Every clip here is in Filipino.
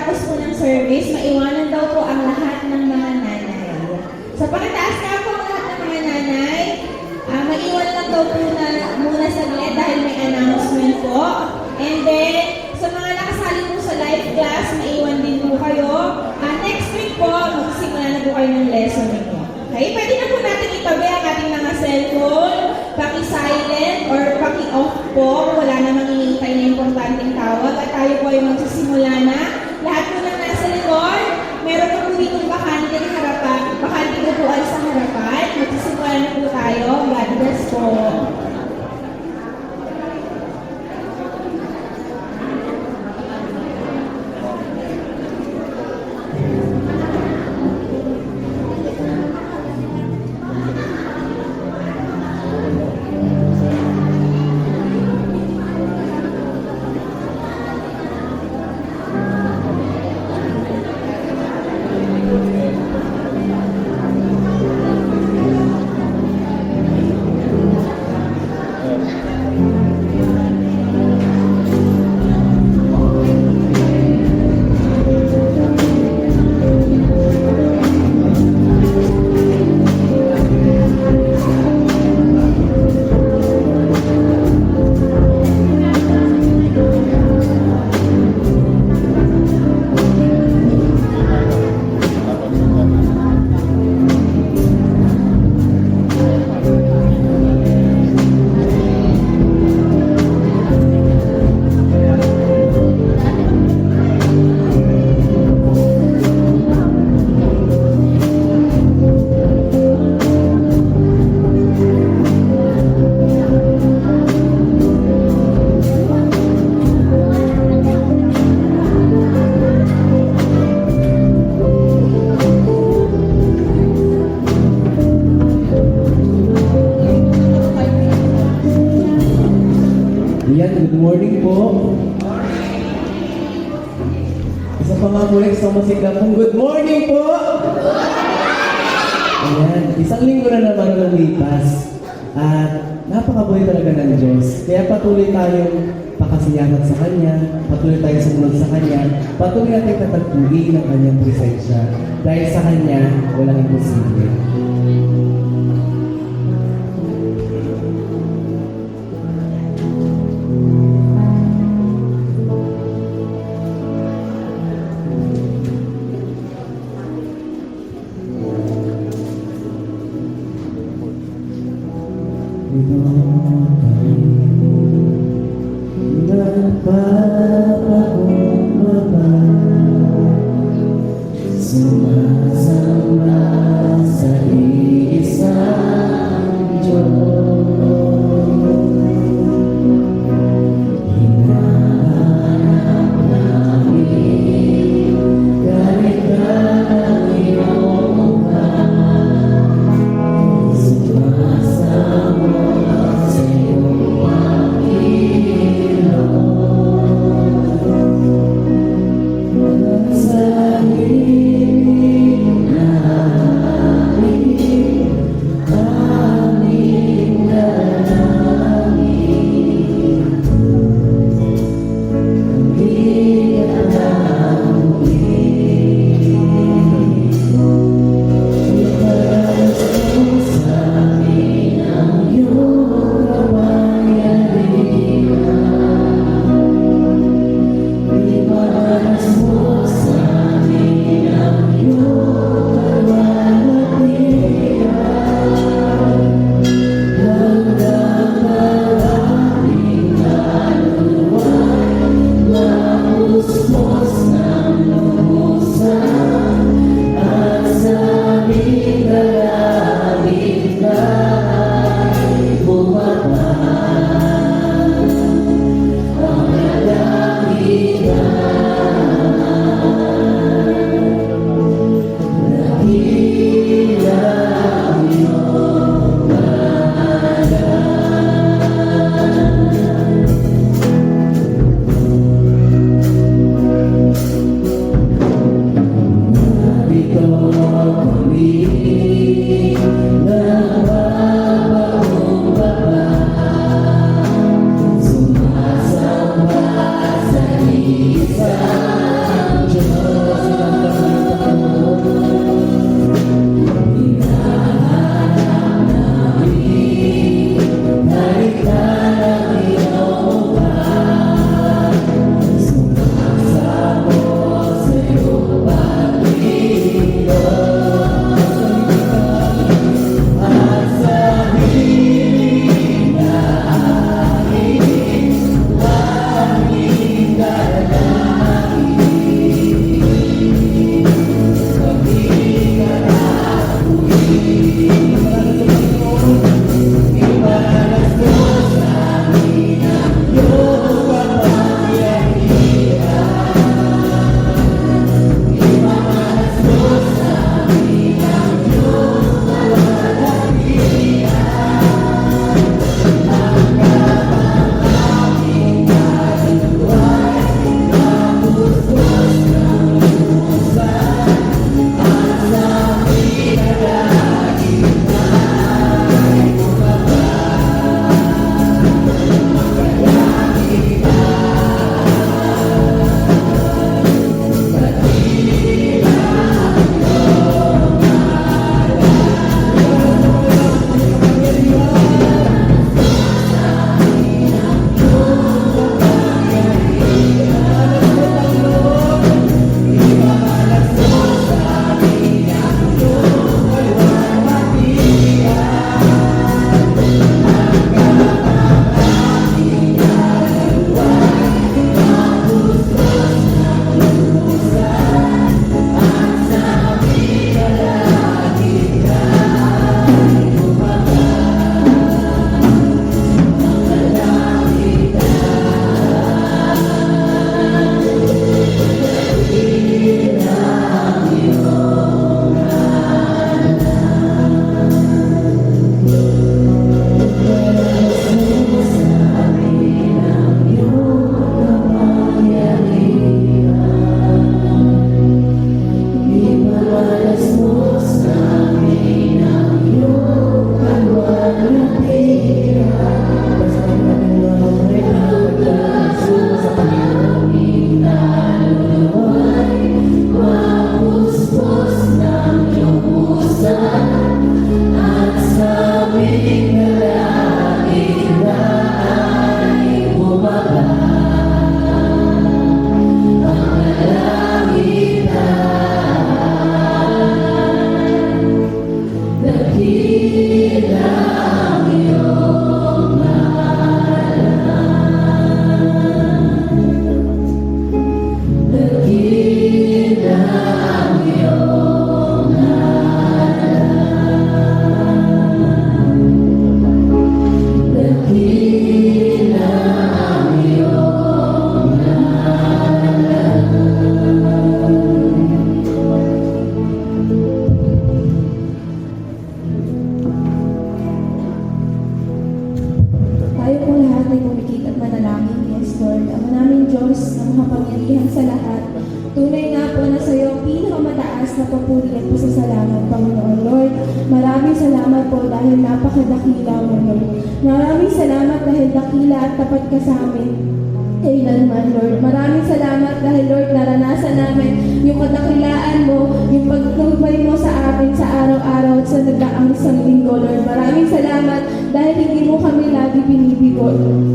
pagkatapos po ng service, maiwanan daw po ang lahat ng mga nanay. Sa pakitaas nga po ang lahat ng mga nanay, maiwan lang daw po na muna saglit dahil may announcement po. And then, sa mga nakasali po sa live class, maiwan din po kayo. Next week po, magsimula na po kayo ng lesson ninyo. Okay? Pwede na po natin itabi ang ating mga cellphone, paki-silent or paki-off po kung wala namang hinihintay na importanteng tawag at tayo po ay magsisimula na. Lahat po ng nasa likod, meron po dito bakante ng harapan, bakante upuan sa harapan. Magsisimula na po tayo. God bless po. Good morning po. Isa pa nga muli sa musika pong good morning po. Ayan, isang linggo na naman ang lipas. At napakabuhay talaga ng Diyos. Kaya patuloy tayong pakasiyahan sa Kanya, patuloy tayong sumunod sa Kanya, patuloy natin tatagpuin ang Kanyang presensya. Dahil sa Kanya, walang imposible. Sumasama sa isang Diyos. Hinahanap namin kahit ang iyong mukha. Sumasama sa iyong panginoon. dakila mo, Lord. Maraming salamat dahil dakila at tapat ka sa amin kailanman, Lord. Maraming salamat dahil, Lord, naranasan namin yung kadakilaan mo, yung pagtubay mo sa amin sa araw-araw at sa nagdaang isang linggo, Lord. Maraming salamat dahil hindi mo kami lagi binibigo,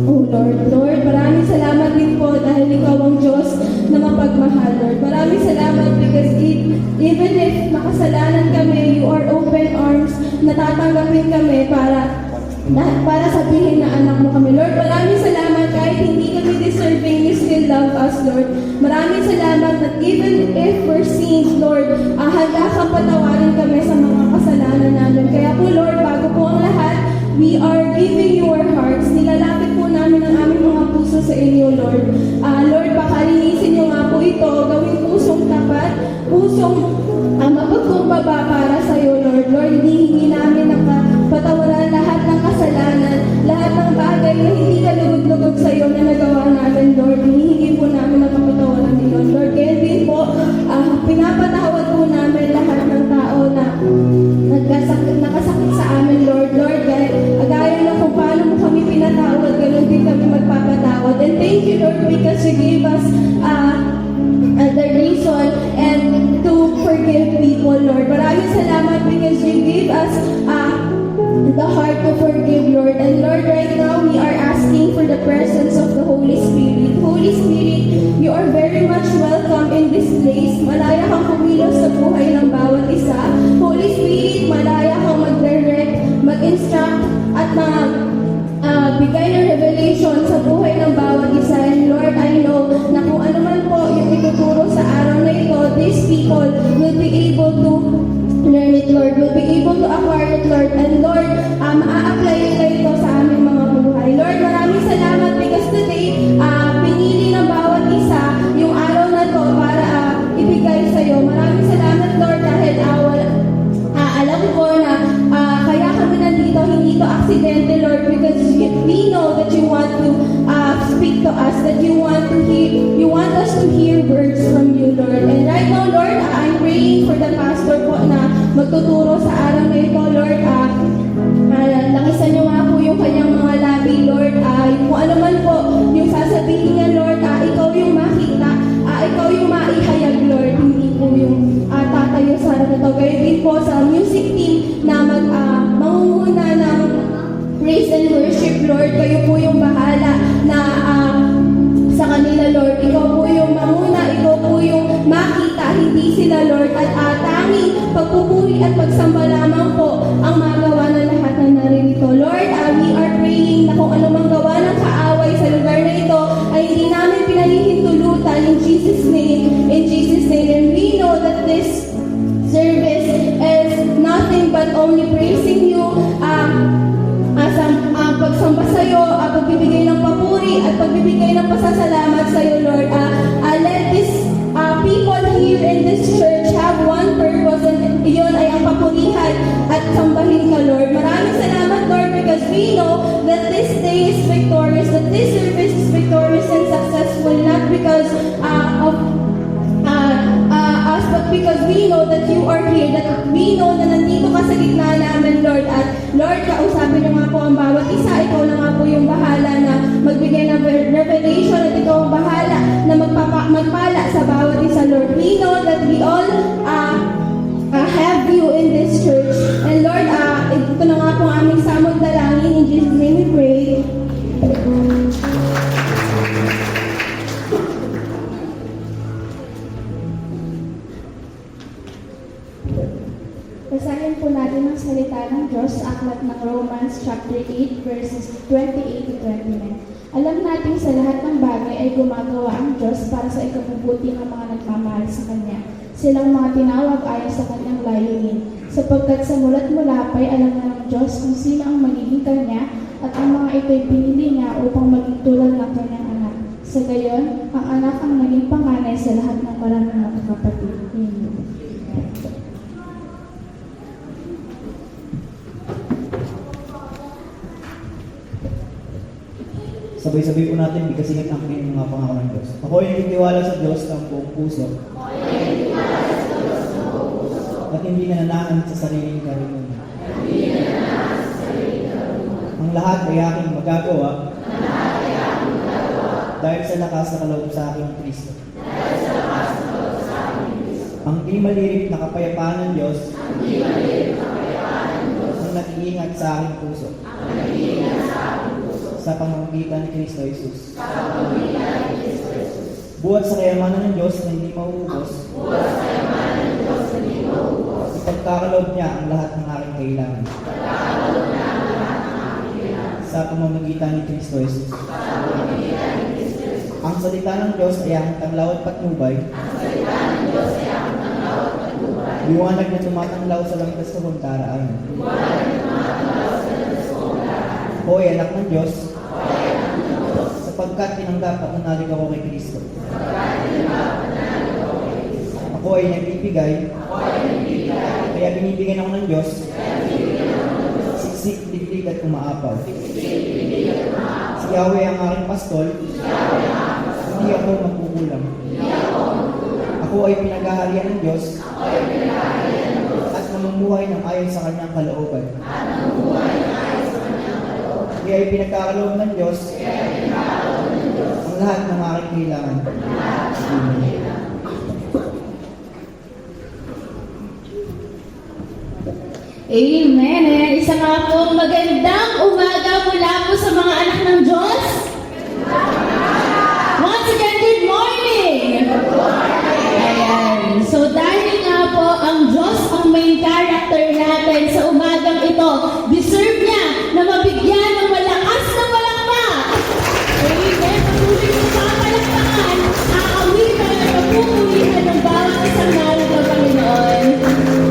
oh Lord. Lord, maraming salamat din po dahil ikaw ang Diyos na mapagmahal, Lord. Maraming salamat because even if makasalanan kami, you are open arms, natatanggapin kami para sabihin na anak mo kami, Lord. Maraming salamat kahit hindi kami deserving, you still love us, Lord. Maraming salamat that even if we're sins, Lord, handa kang patawarin kami sa mga kasalanan namin. Kaya po, Lord, bago po ang lahat, we are giving you our hearts. Nilalapit po namin ang aming mga puso sa inyo, Lord. Lord, pakalinisin niyo nga po ito, gawing pusong tapat, pusong mapagkumbaba para sa iyo, Lord. Lord, hindi namin patawaran lahat ng kasalanan, lahat ng bagay na hindi ka lugod-lugod sa iyo na nagawa namin, Lord. Hinihingi po namin ang kapatawaran ni Lord. Lord, kaya din po, pinapatawad po namin lahat ng tao na nakasakit sa amin, Lord. Lord, gaya na kung paano mo kami pinatawad, ganoon din kami magpapatawad. And thank you, Lord, because you gave us the reason and to forgive people, Lord. Maraming salamat because you gave us the heart to forgive, Lord. And Lord, right now, we are asking for the presence of the Holy Spirit. Holy Spirit, you are very much welcome in this place. Malaya kang kumilos sa buhay ng bawat isa. Holy Spirit, malaya kang mag-direct, mag-instruct, at bigay ng revelation sa buhay ng bawat isa. And Lord, I know na kung ano man po yung ituturo sa araw na ito, these people will be able to learn it, Lord. Will be able to acquire it, Lord. And Lord, a-apply nila ito sa aming mga buhay. Lord, maraming salamat because today, pinili ng bawat isa yung araw na to para ibigay sa iyo. Maraming salamat, Lord, dahil alam ko na kaya kami nandito, hindi to aksidente, Lord, because we know that you want to speak to us, that you want us to hear words from you, Lord. And right now, Lord, I'm praying for the pastor po na magtuturo sa araw na ito, Lord. Lakisan niyo nga po yung kanyang mga labi, Lord. Kung ano man po yung sasabihin niya, Lord, ikaw yung makita, ikaw yung maihayag, Lord. Hindi po yung tatayo sa harap na ito. Gaya din po sa music team na mangunguna ng praise and worship, Lord. Kayo po yung bahala na sa kanila, Lord. Ikaw po yung manguna, ikaw po yung makita, hindi sila, Lord. At tanging pagpupuri at pagsamba lamang po ang magawa ng lahat na naririto. Lord, we are praying na kung anumang gawa ng kaaway sa lugar na ito ay hindi namin pinalihintulutan in Jesus' name. In Jesus' name. And we know that this service is nothing but only praising you, pagsamba sa iyo, pagbibigay ng papuri at pagbibigay ng pasasalamat sa iyo, Lord. Let these people here in this church have one purpose, and iyon ay ang papurihan at sambahin ka, Lord. Maraming salamat, Lord, because we know that this day is victorious, that this service is victorious and successful, not because of us, but because we know that you are here, that we know na nandito ka sa gitna namin, Lord. At Lord, kausapin niyo nga po ang bawat isa. Ikaw na nga po yung bahala na magbigay ng revelation, at ikaw ang bahala na magpala sa bawat isa, Lord. We know that we all have you in this church. And Lord, ito na nga po ang aming samot dalangin. In Jesus' name we pray. Basahin po natin ang salita ng Diyos sa aklat ng Romans chapter 8 verses 28 to 29. Alam natin sa lahat ng bagay ay gumagawa ang Diyos para sa ikabubuti ng mga nagmamahal sa Kanya. Silang mga tinawag ayon sa Kanyang layunin. Sapagkat sa mulat mula pa'y alam na ng Diyos kung sino ang magiging Kanya, at ang mga ito'y pinili niya upang maging tulad ng Kanyang anak. Sa gayon, ang anak ang naging panganay sa lahat ng maraming magkakapatid. Amen. Sabay-sabay po natin, bigkasin ang aking mga pangako ng Diyos. Ako ay nagtitiwala sa Diyos ng buong puso. At hindi nananaan sa sariling karunungan. Ang lahat ay aking magagawa dahil sa lakas na kaloob sa aking Kristo. Ang di malirip na kapayapaan ng Diyos ang nag-iingat sa aking puso sa pamamagitan ni Kristo Jesus. Buhat sa kayamanan ng Diyos na hindi mauubos, ipagkakaloob niya ang lahat ng aking kailangan sa pamamagitan ni Kristo Jesus. Ang salita ng Diyos ay aking tanglaw at patnubay, liwanag na tumatanglaw sa langkas na huntaraan. Hoy, anak ng Diyos, sapagkat tinanggap at nanalig ako kay Kristo. Ako ay nagbibigay, kaya binibigyan ako ng Diyos, siksik, digdig at umaapaw. Si Yahweh ang aking pastol, hindi ako magkukulang. Ako ay pinaghaharian ng Diyos, at namumuhay ng ayon sa kanyang kalooban. Kaya ay pinagkakaloob ng Diyos ang lahat ng aking kailangan. Amen. Amen. Isa nga po magandang umaga mula po sa mga anak ng Diyos. Once again, good morning. Ayan. So dahil nga po ang Diyos ang main character natin sa umagang ito, deserve niya na mabigyan ng malakas na palakpak. Amen. Patuloy mo sa palakpakan, aawitan at mapupulihan ng bawat isang narito, Panginoon.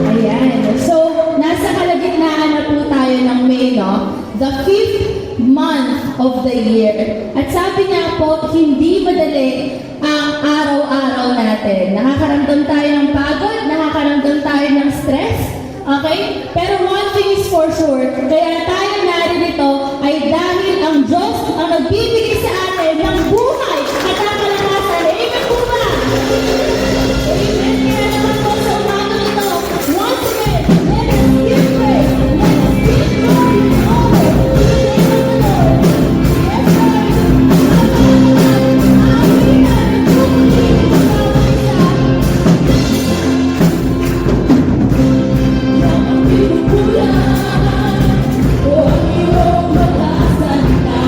Ayan. So, nasa kalagitnaan na po tayo ng May, no? The 5th month of the year. At sabi nga po, hindi madali ang araw-araw natin. Nakakaramdam tayo ng pagod, nakakaramdam tayo ng stress, okay? Pero one thing is for sure, kaya tayo naririto ay dahil ang Diyos ang nagbibigay sa atin ng buhay at ang kalakasan. Amen po ba? Amen. Kaya naman po sa umagang ito, once again, let us give praise. Let us give glory and honor to the name of the Lord. Yes, Lord. Amen. At pupulihin ng bawat isa. Ang pinupulan o ang iyong mga salita.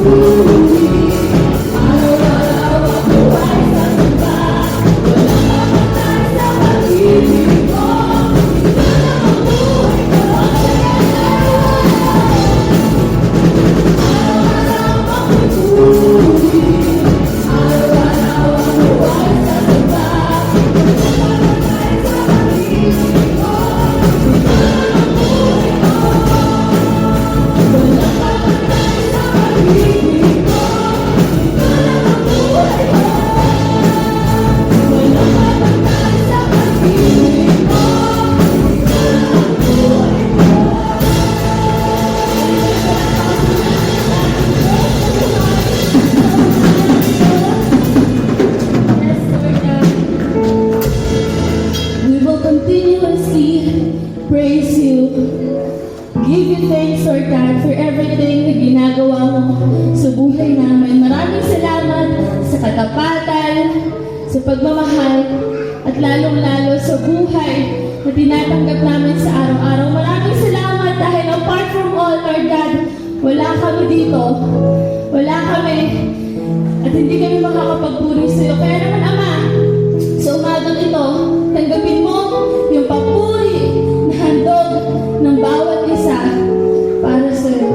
We will continuously praise you. Give you thanks, Lord God, for everything na ginagawa mo sa buhay namin. Maraming salamat sa katapatan, sa pagmamahal, at lalong-lalo sa buhay na tinatanggap namin sa araw-araw. Maraming salamat dahil apart from all, Lord God, wala kami dito. Wala kami. At hindi kami makakapagpuri sa iyo. Kaya naman, Ama, sa umagang ito, tanggapin mo yung papuri na handog ng bawat isa para sa iyo.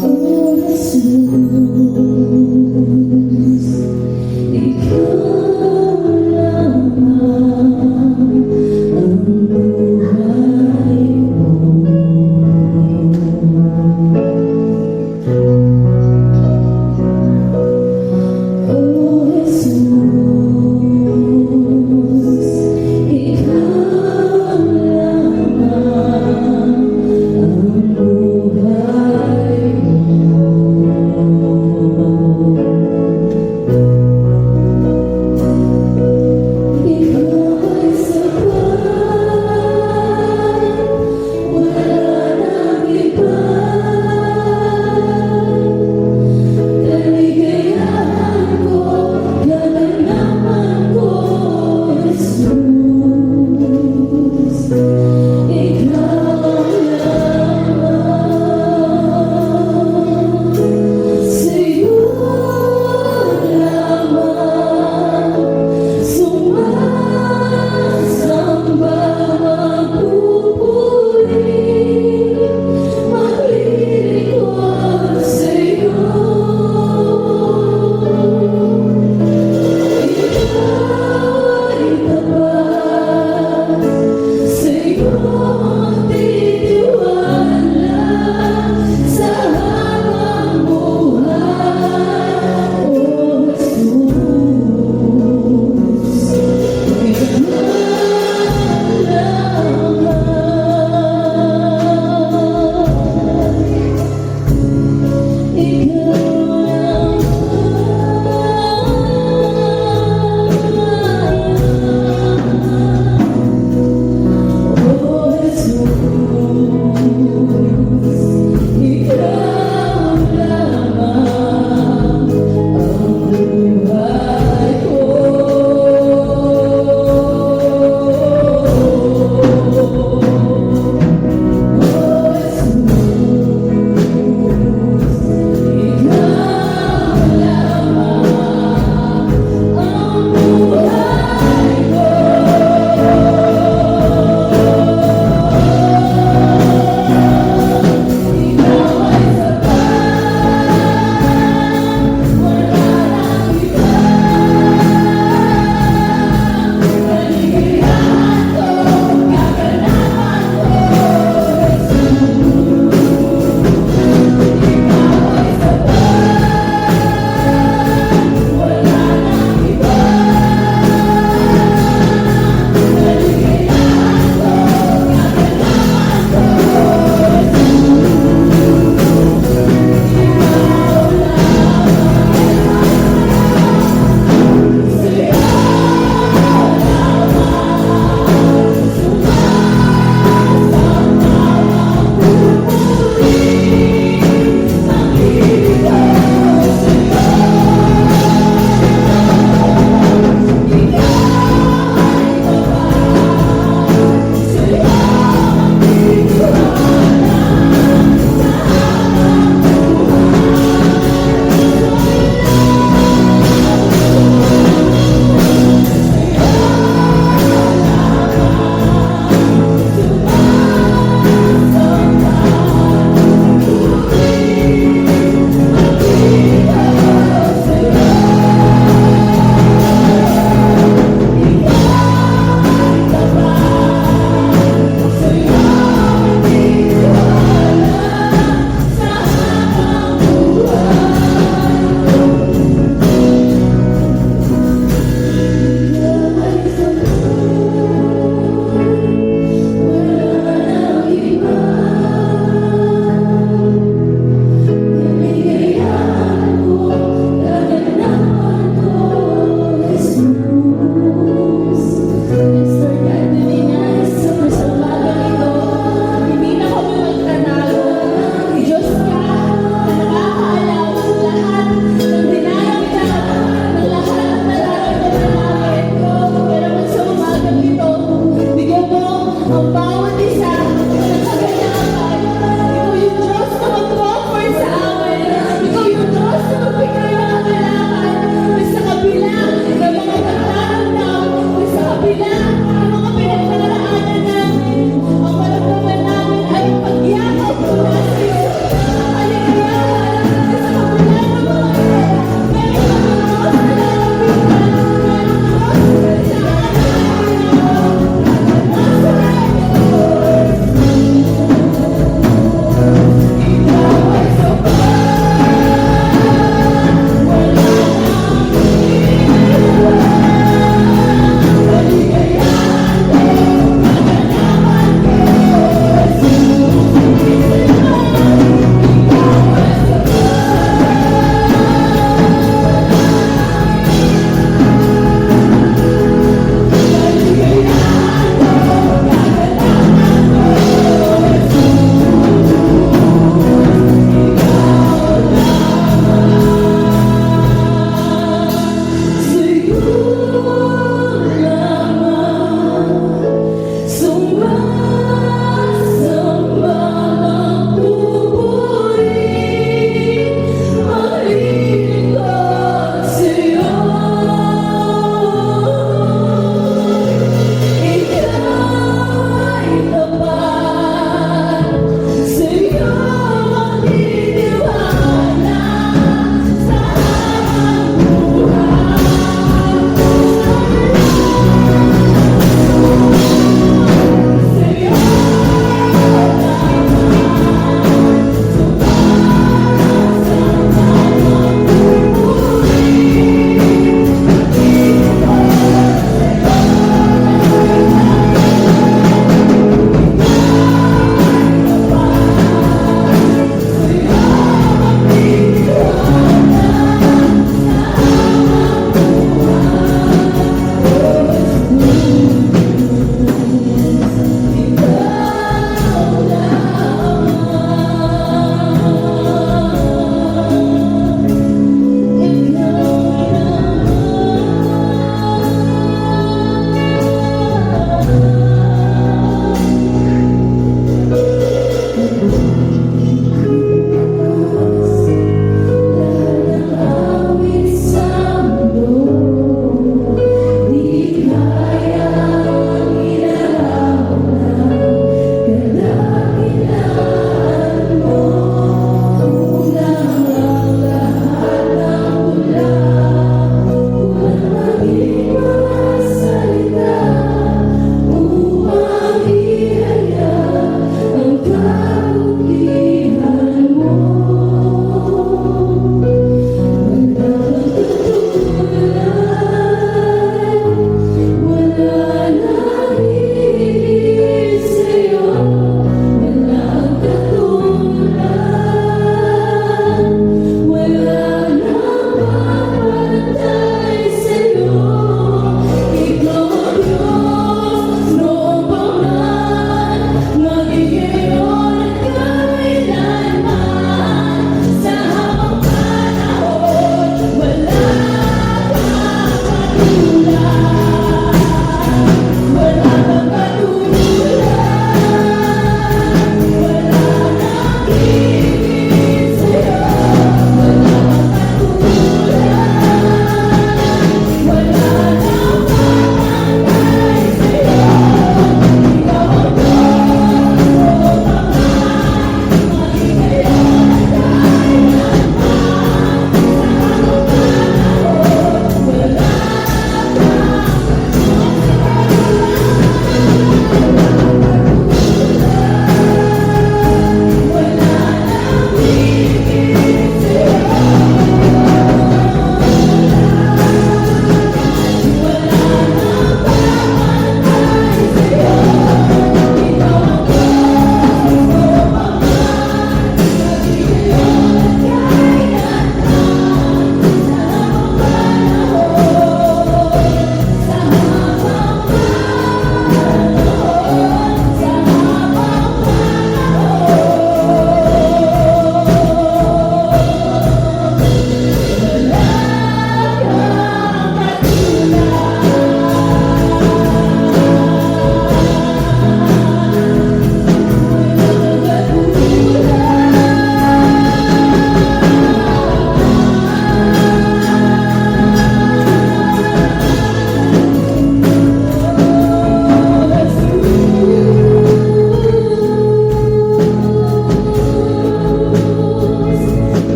Oh, Jesus.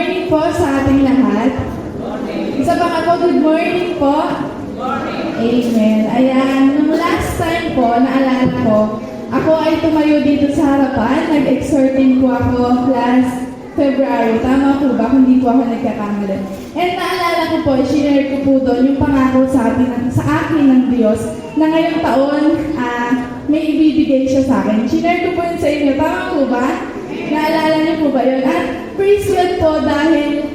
morning po sa ating lahat. Isa pa nga po, good morning po. Amen. Ayan, nung last time po, naalala ko, ako ay tumayo dito sa harapan. Nag-exhorting po ako last February. Tama po ba? Kung hindi po ako nagkakamali. And naalala ko po, share ko po doon yung pangako sa akin ng Diyos na ngayong taon, may ibibigay siya sa akin. Share ko po yun sa inyo. Tama po ba? Naalala niyo po ba yun? At praise God po dahil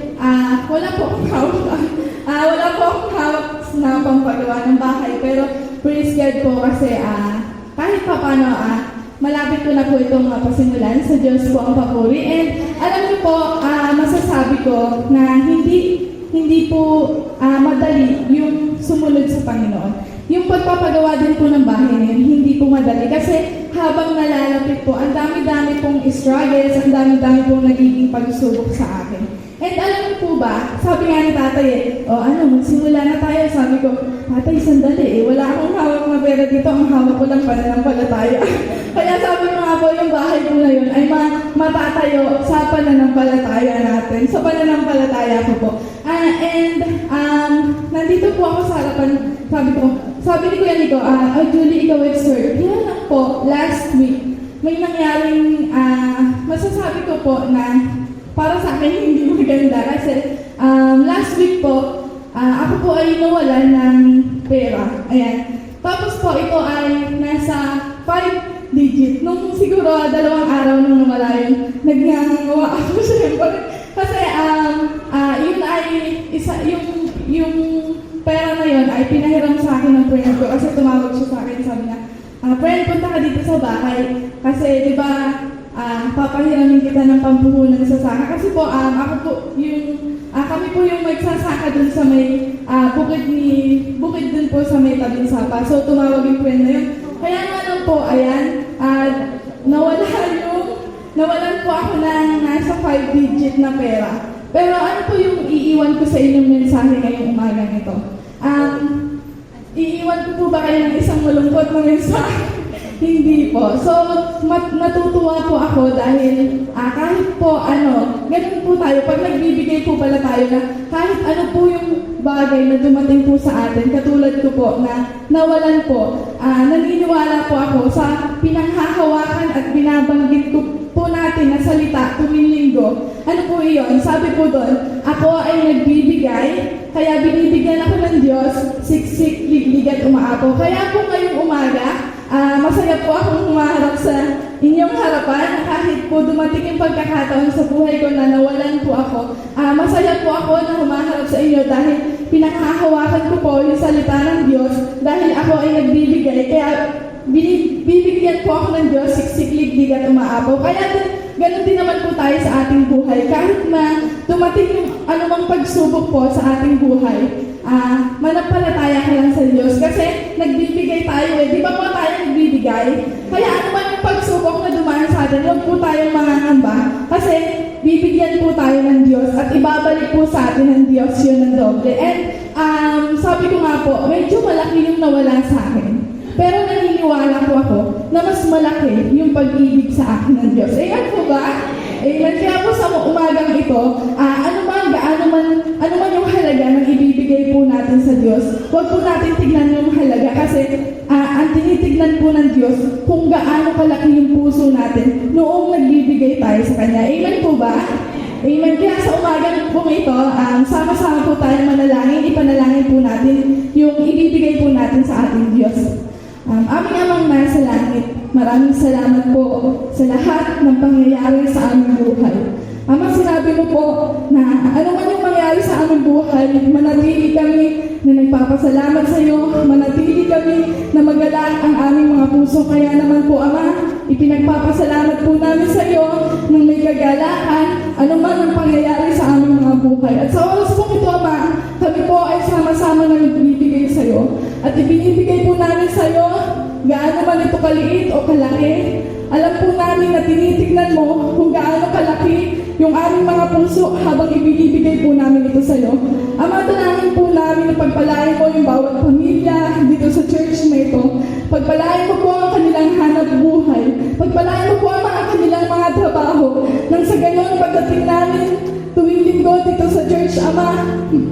wala po akong hawak. Wala po akong hawak na pampagawa ng bahay. Pero praise God po kasi kahit pa paano, malapit ko na po itong pasimulan. Sa Diyos po ang papuri. And alam niyo po, masasabi ko na hindi po madali yung sumunod sa Panginoon. Yung pagpapagawa din po ng bahay na yun, hindi po madali. Kasi habang nalalapit po, ang dami-dami pong struggles, ang dami-dami pong nagiging pagsubok sa akin. And alam niyo po ba, sabi nga ni tatay magsimula na tayo. Sabi ko, tatay, sandali wala akong hawak na pera dito, ang hawak ko lang pananampalataya. Kaya sabi ko nga po, yung bahay ko na yun ay matatayo sa pananampalataya natin, sa pananampalataya ko po. Nandito po ako sa harapan, sabi ni Kuya Nico, Julie, ikaw exhort. Yan lang po, last week, may nangyaring, masasabi ko po na para sa akin hindi maganda kasi last week po, ako po ay nawalan ng pera. Ayan. Tapos po ito ay nasa 5 digit. Nung siguro 2 araw nung nawala yun, nagngangawa ako siyempre. Kasi yun ay yung pera na yun ay pinahiram sa akin ng friend ko kasi tumawag siya sa akin, sabi niya, friend, punta ka dito sa bahay kasi di ba papahiramin kita ng pampuhunan sa saka. Kasi po, kami po yung magsasaka dun sa may bukid dun po sa may tabing sapa. So, tumawag yung friend na yun. Kaya nga lang po, ayan, nawalan po ako ng nasa 5 digit na pera. Pero ano po yung iiwan ko sa inyong mensahe ngayong umagang ito? Iiwan ko po ba kayo ng isang malungkot na mensahe? Hindi po. So, natutuwa po ako dahil kahit po ganun po tayo, pag nagbibigay po pala tayo na kahit ano po yung bagay na dumating po sa atin, katulad ko po na nawalan po, naniniwala po ako sa pinanghahawakan at binabanggit ko po natin na salita tuwing linggo. Ano po iyon? Sabi po doon, ako ay nagbibigay, kaya binibigyan ako ng Diyos, siksik, liglig at umaapaw. Kaya po ngayong umaga, masaya po akong humaharap sa inyong harapan kahit po dumating yung pagkakataon sa buhay ko na nawalan po ako. Masaya po ako na humaharap sa inyo dahil pinanghahawakan ko po yung salita ng Diyos dahil ako ay nagbibigay. Kaya bibigyan po ako ng Diyos, siksik, liglig at umaapaw. Kaya ganun din naman po tayo sa ating buhay. Kahit dumating yung anumang pagsubok po sa ating buhay, manampalataya ka lang sa Diyos kasi nagbibigay tayo Di ba po tayo nagbibigay? Kaya ano man yung pagsubok na dumaan sa atin, huwag po tayong mangangamba kasi bibigyan po tayo ng Diyos at ibabalik po sa atin ng Diyos yun ng doble. And sabi ko nga po, medyo malaki yung nawala sa akin. Pero naniniwala po ako na mas malaki yung pag-ibig sa akin ng Diyos. Ayan po ba? Amen. Kaya po sa umagang ito, ano man yung halaga ng ibibigay po natin sa Diyos, huwag po natin tignan yung halaga kasi ang tinitignan po ng Diyos kung gaano kalaki yung puso natin noong nagbibigay tayo sa Kanya. Amen po ba? Amen. Kaya sa umagang po ito, sama-sama po tayong manalangin, ipanalangin po natin yung ibibigay po natin sa ating Diyos. Aming Amang nasa langit, maraming salamat po sa lahat ng pangyayari sa aming buhay. Ama, sinabi mo po na ano man yung mangyari sa aming buhay, manatili kami na nagpapasalamat sa iyo, manatili kami na magalak ang aming mga puso. Kaya naman po, Ama, ipinagpapasalamat po namin sa iyo ng may kagalakan, ano man ang pangyayari sa aming mga buhay. At sa oras po ito, Ama, kami po ay sama-sama na nagbibigay sa iyo. At ibinibigay po namin sa iyo, gaano man ito kaliit o kalaki. Alam po namin na tinitignan mo kung gaano kalaki yung aming mga puso habang ibinibigay po namin ito sa iyo. Ama, dalangin po namin na pagpalain mo yung bawat pamilya dito sa church na ito. Pagpalain mo po ang kanilang hanap buhay. Pagpalain mo po ang kanilang mga trabaho. Nang sa gayon, pagdating namin tuwing linggo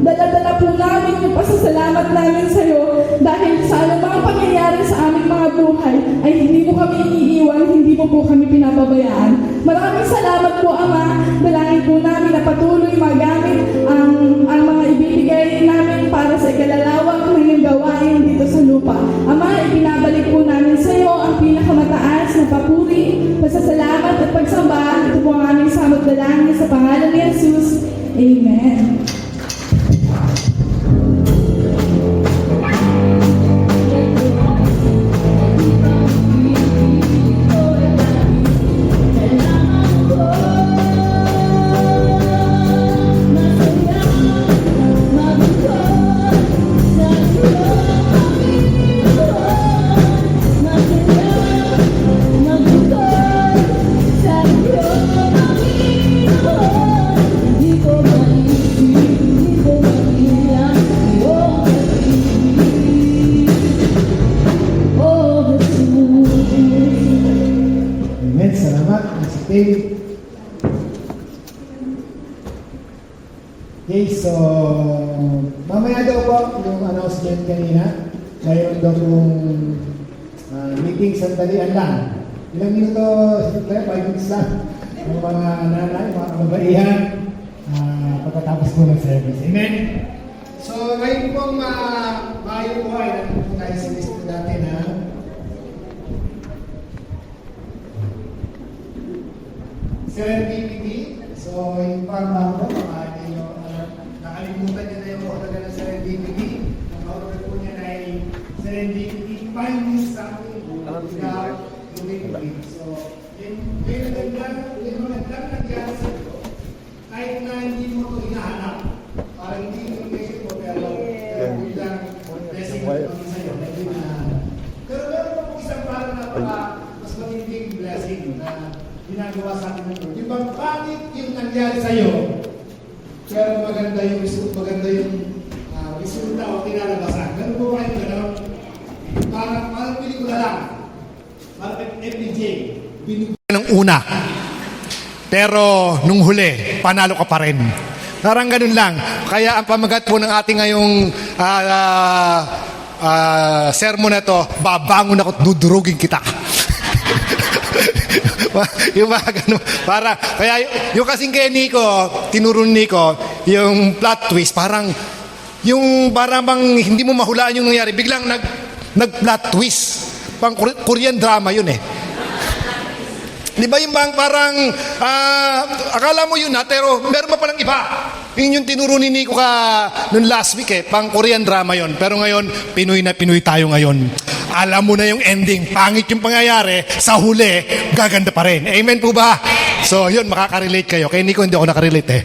Dala-dala po namin yung pasasalamat namin sa iyo dahil sa anumang pangyayari sa aming mga buhay ay hindi mo kami iniiwan, hindi mo po kami pinapabayaan. Maraming salamat po, Ama. Dalangin po namin na patuloy magamit ang mga ibibigay namin para sa ikalalawak ng iyong gawain dito sa lupa. Ama, ibinabalik po namin sa iyo ang pinakamataas na papuri, pasasalamat at pagsamba. Ito po ang aming samot dalangin sa pangalan ni Jesus. Amen. Amen. Salamat. Positive. Okay, so mamaya daw po yung announcement kanina. Ngayon daw yung meeting sandalian lang. Ilang minuto, 5 minutes lang. Ang mga nanay, mga kababaihan, pagkatapos po ng service. Amen. So ngayon pong maayo po ay nandito tayo sa list natin na serendipity. So, yung parang ako, nakalimutan niya na yung order ng serendipity. Ang order po niya ay serendipity, finding something without looking for it. So, yung nagdang nangyari sa ito, kahit na hindi mo ito hinahanap, parang hindi mo ito po, pero biglang blessing ito sa iyo, hindi mo hinahanap. Pero meron pa po isang parang mas matinding blessing na ginagawa sa akin ng Lord. Yung bang pangit yung nangyari sa iyo, pero maganda yung resulta o kinalabasan. Ganun po ba yung gano'n? Parang pelikula lang. Parang FPJ. Binigyan ng una. Pero nung huli, panalo ka pa rin. Parang ganun lang. Kaya ang pamagat po ng ating ngayong sermon na to, babangon ako at dudurugin kita. Yung mga ganun. Kaya yung kasing kay Nico, tinuro ni Nico, yung plot twist, parang bang hindi mo mahulaan yung nangyari, biglang nag-plot twist. Pang Korean drama yun eh. Di ba yung bang parang, akala mo yun na, pero meron pa palang iba. Yun yung tinuro ni Nico noon last week eh, pang Korean drama yun. Pero ngayon, Pinoy na Pinoy tayo ngayon. Alam mo na yung ending, pangit yung pangyayari, sa huli, gaganda pa rin. Amen po ba? So yun, makaka-relate kayo. Kay Nico hindi ako nakarelate eh.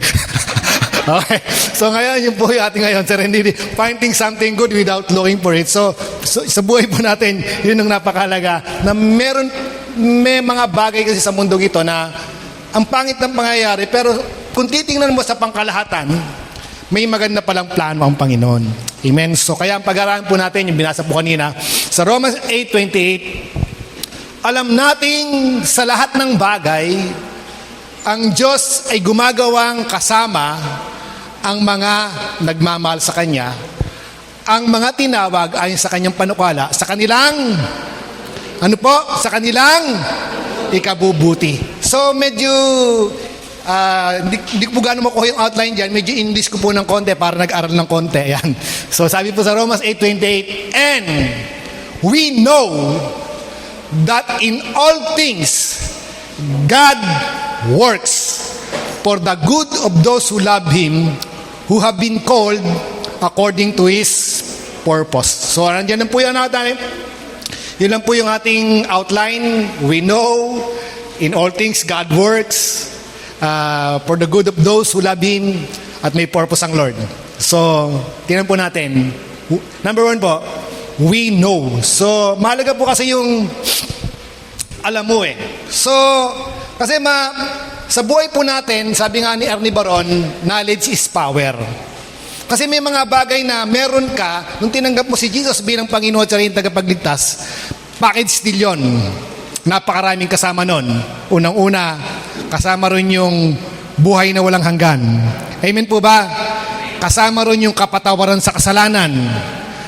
Okay. So ngayon, yun po yung ating ngayon, Serenity, finding something good without looking for it. So sa buhay po natin, yun ang napakalaga, na may mga bagay kasi sa mundong ito na ang pangit ng pangyayari, pero kung titingnan mo sa pangkalahatan, may maganda palang plano ang Panginoon. Amen. So kaya ang pag-aralan po natin, yung binasa po kanina, sa Romans 8:28, alam nating sa lahat ng bagay, ang Diyos ay gumagawang kasama ang mga nagmamahal sa Kanya, ang mga tinawag ayon sa Kanyang panukala, sa kanilang, sa kanilang ikabubuti. So medyo, hindi ko gano'n makuha yung outline dyan, medyo English ko po ng konti para nag-aral ng konti. Yan. So sabi po sa Romans 8:28, and we know that in all things, God works for the good of those who love Him, who have been called according to His purpose. So, nandiyan lang po yan natin. Yun lang po yung ating outline. We know in all things God works for the good of those who love Him at may purpose ang Lord. So, tingnan po natin. Number 1 po, we know. So, mahalaga po kasi yung alam mo eh. So, kasi sa buhay po natin, sabi nga ni Ernie Baron, knowledge is power. Kasi may mga bagay na meron ka, nung tinanggap mo si Jesus bilang Panginoon at rin tagapagligtas, package deal yun. Napakaraming kasama nun. Unang-una, kasama rin yung buhay na walang hanggan. Amen po ba? kasama ron yung kapatawaran sa kasalanan.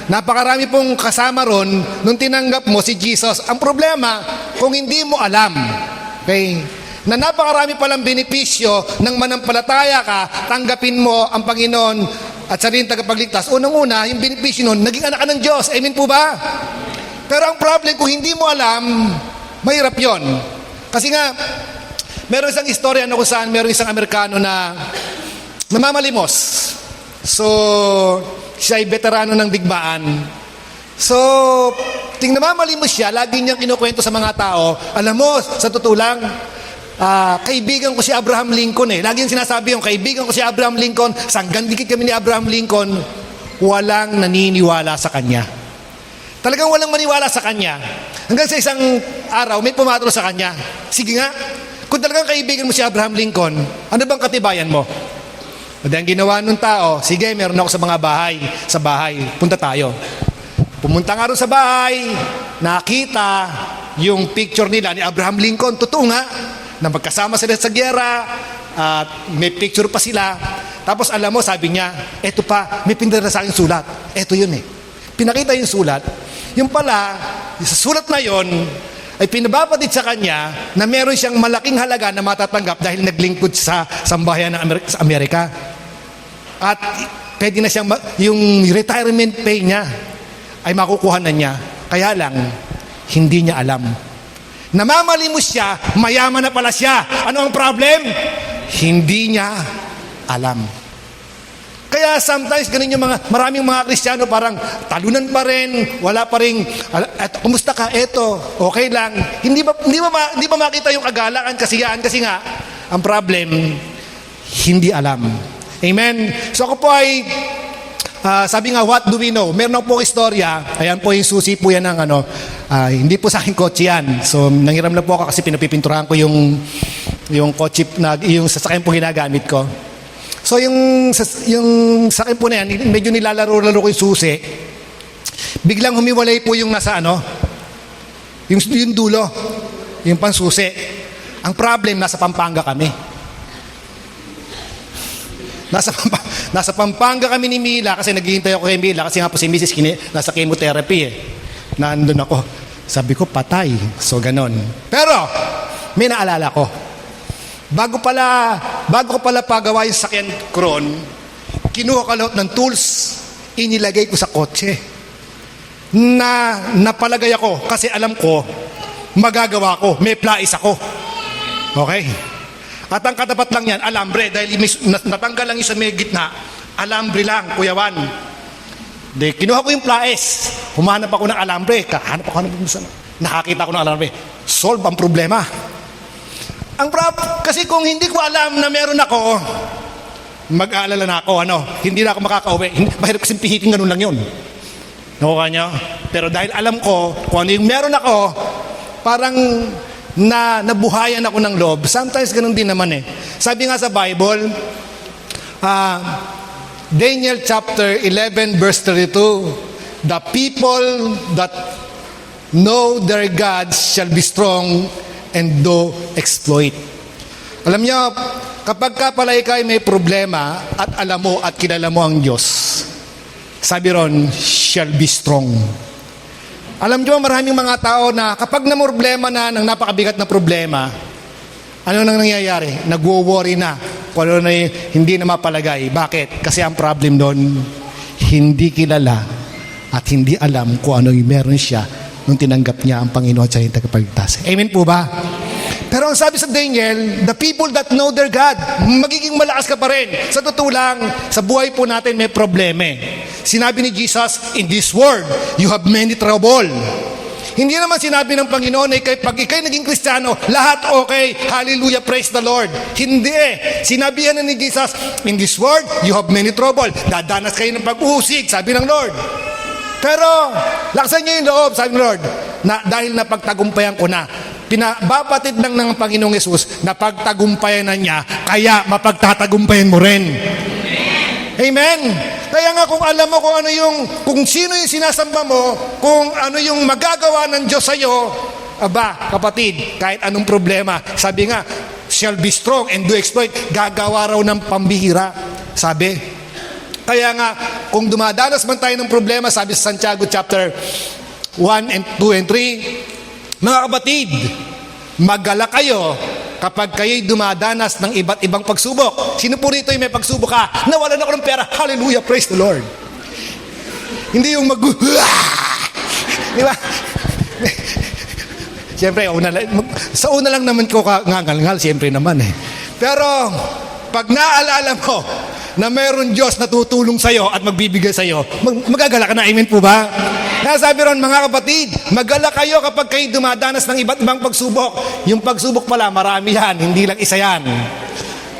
Napakarami pong kasama ron nung tinanggap mo si Jesus. Ang problema, kung hindi mo alam, okay, na napakarami palang benepisyo ng manampalataya ka, tanggapin mo ang Panginoon at sariling tagapagligtas. Unang-una, yung benepisyo nun, naging anak ka ng Diyos. Amen po ba? Pero ang problem, kung hindi mo alam, mahirap yon. Kasi nga, meron isang istorya kung saan meron isang Amerikano na namamalimos. So, siya ay veterano ng digmaan. So, namamalimos siya, lagi niyang kinukwento sa mga tao, alam mo, sa totoo lang, kaibigan ko si Abraham Lincoln eh. Lagi yung sinasabi yung kaibigan ko si Abraham Lincoln, sanggang dikit kami ni Abraham Lincoln, walang naniniwala sa kanya. Talagang walang maniwala sa kanya. Hanggang sa isang araw, may pumatro sa kanya. Sige nga, kung talagang kaibigan mo si Abraham Lincoln, ano bang katibayan mo? At ang ginawa ng tao, sige, meron ako sa bahay, punta tayo. Pumunta nga rin sa bahay, nakita yung picture nila ni Abraham Lincoln. Totoo nga, na magkasama sila sa gyera, at may picture pa sila. Tapos alam mo, sabi niya, eto pa, may pinadala sa akin sulat. Eto yun eh. Pinakita yung sulat. Yung pala, sa sulat na yon ay pinabapatid sa kanya na meron siyang malaking halaga na matatanggap dahil naglingkod sa sambahayan ng Amerika. At pwede na siyang, yung retirement pay niya ay makukuha na niya. Kaya lang, hindi niya alam. Namamalimos siya, mayaman na pala siya. Ano ang problem? Hindi niya alam. Kaya sometimes ganun yung maraming mga Kristiyano parang talunan pa rin, wala pa rin, kumusta ka? Eto, okay lang. Hindi ba makita yung kagalakan, kasiyahan? Kasi nga, ang problem, hindi alam. Amen? So ako po ay, sabi nga, what do we know? Meron ako po istorya, ayan po yung susi po yan ng hindi po sa akin kotse yan. So nanghiram na po ako kasi pinapipinturahan ko yung kotse, yung sasakyan po ginagamit ko. So yung sakyan po na yan, medyo nilalaro-laro ko yung susi. Biglang humiwalay po yung nasa yung dulo, yung pansusi. Ang problem, nasa Pampanga kami. Nasa Pampanga kami ni Mila kasi naghihintay ako kay Mila kasi nga po si Mrs. nasa chemotherapy eh. Nandun ako. Sabi ko, patay. So ganon. Pero, may naalala ko. Bago ko pala pagawa yung sakyan ko ron, kinuha ko lahat ng tools, inilagay ko sa kotse. Napalagay ako kasi alam ko, magagawa ko, may plais ako. Okay? At ang katapat lang yan, alambre, dahil natanggal lang yung sa may gitna, alambre lang, Kuya Juan. Kinuha ko yung plais, humanap ako ng alambre, nakakita ko ng alambre, solve ang problema. Kasi kung hindi ko alam na meron ako, mag-aalala na ako, hindi na ako makakauwi. Mahirap kasi pihitin, ganun lang yun. Nakuha niyo? Pero dahil alam ko, kung ano yung meron ako, parang nabuhayan ako ng loob. Sometimes ganun din naman eh. Sabi nga sa Bible, Daniel chapter 11 verse 32, the people that know their gods shall be strong and do exploit. Alam niyo, kapag ka pala ikay may problema at alam mo at kilala mo ang Diyos, sabi ron, shall be strong. Alam niyo, maraming mga tao na kapag problema na ng napakabigat na problema, ano nang nangyayari? Nagwo-worry na kung ano na hindi na mapalagay. Bakit? Kasi ang problem doon, hindi kilala at hindi alam kung ano yung meron siya nung tinanggap niya ang Panginoon sa yung tagapagligtas. Amen po ba? Pero ang sabi sa Daniel, the people that know their God, magiging malakas ka pa rin. Sa totoo lang, sa buhay po natin may probleme. Sinabi ni Jesus, in this world, you have many trouble. Hindi naman sinabi ng Panginoon ay pag ikay naging Kristiyano, lahat okay, hallelujah, praise the Lord. Hindi eh. Sinabihan na ni Jesus, in this world, you have many trouble. Dadanas kayo ng pag-uusig, sabi ng Lord. Pero, laksan niyo yung loob, sabi ng Lord, na dahil napagtagumpayan ko na, pinabapatid lang ng Panginoong Yesus na pagtagumpayan na niya, kaya mapagtatagumpayan mo rin. Amen? Kaya nga kung alam mo kung sino yung sinasamba mo, kung ano yung magagawa ng Diyos sa'yo, kapatid, kahit anong problema, sabi nga, shall be strong and do exploit, gagawa raw ng pambihira. Sabi, Kaya nga, kung dumadanas man tayo ng problema, sabi sa Santiago chapter 1 and 2 and 3, mga kapatid, mag-alala kayo kapag kayo'y dumadanas ng iba't ibang pagsubok. Sino po rito yung may pagsubok ka? Nawalan ako ng pera. Hallelujah, praise the Lord. Hindi yung di ba? Siyempre, sa una lang naman ko ngangal, siyempre naman eh. Pero, pag naalala mo na mayroon Diyos na tutulong sa'yo at magbibigay sa'yo, magagala ka na, amen po ba? Kaya sabi ron, mga kapatid, magala kayo kapag kayo dumadanas ng iba't ibang pagsubok. Yung pagsubok pala, marami yan, hindi lang isa yan.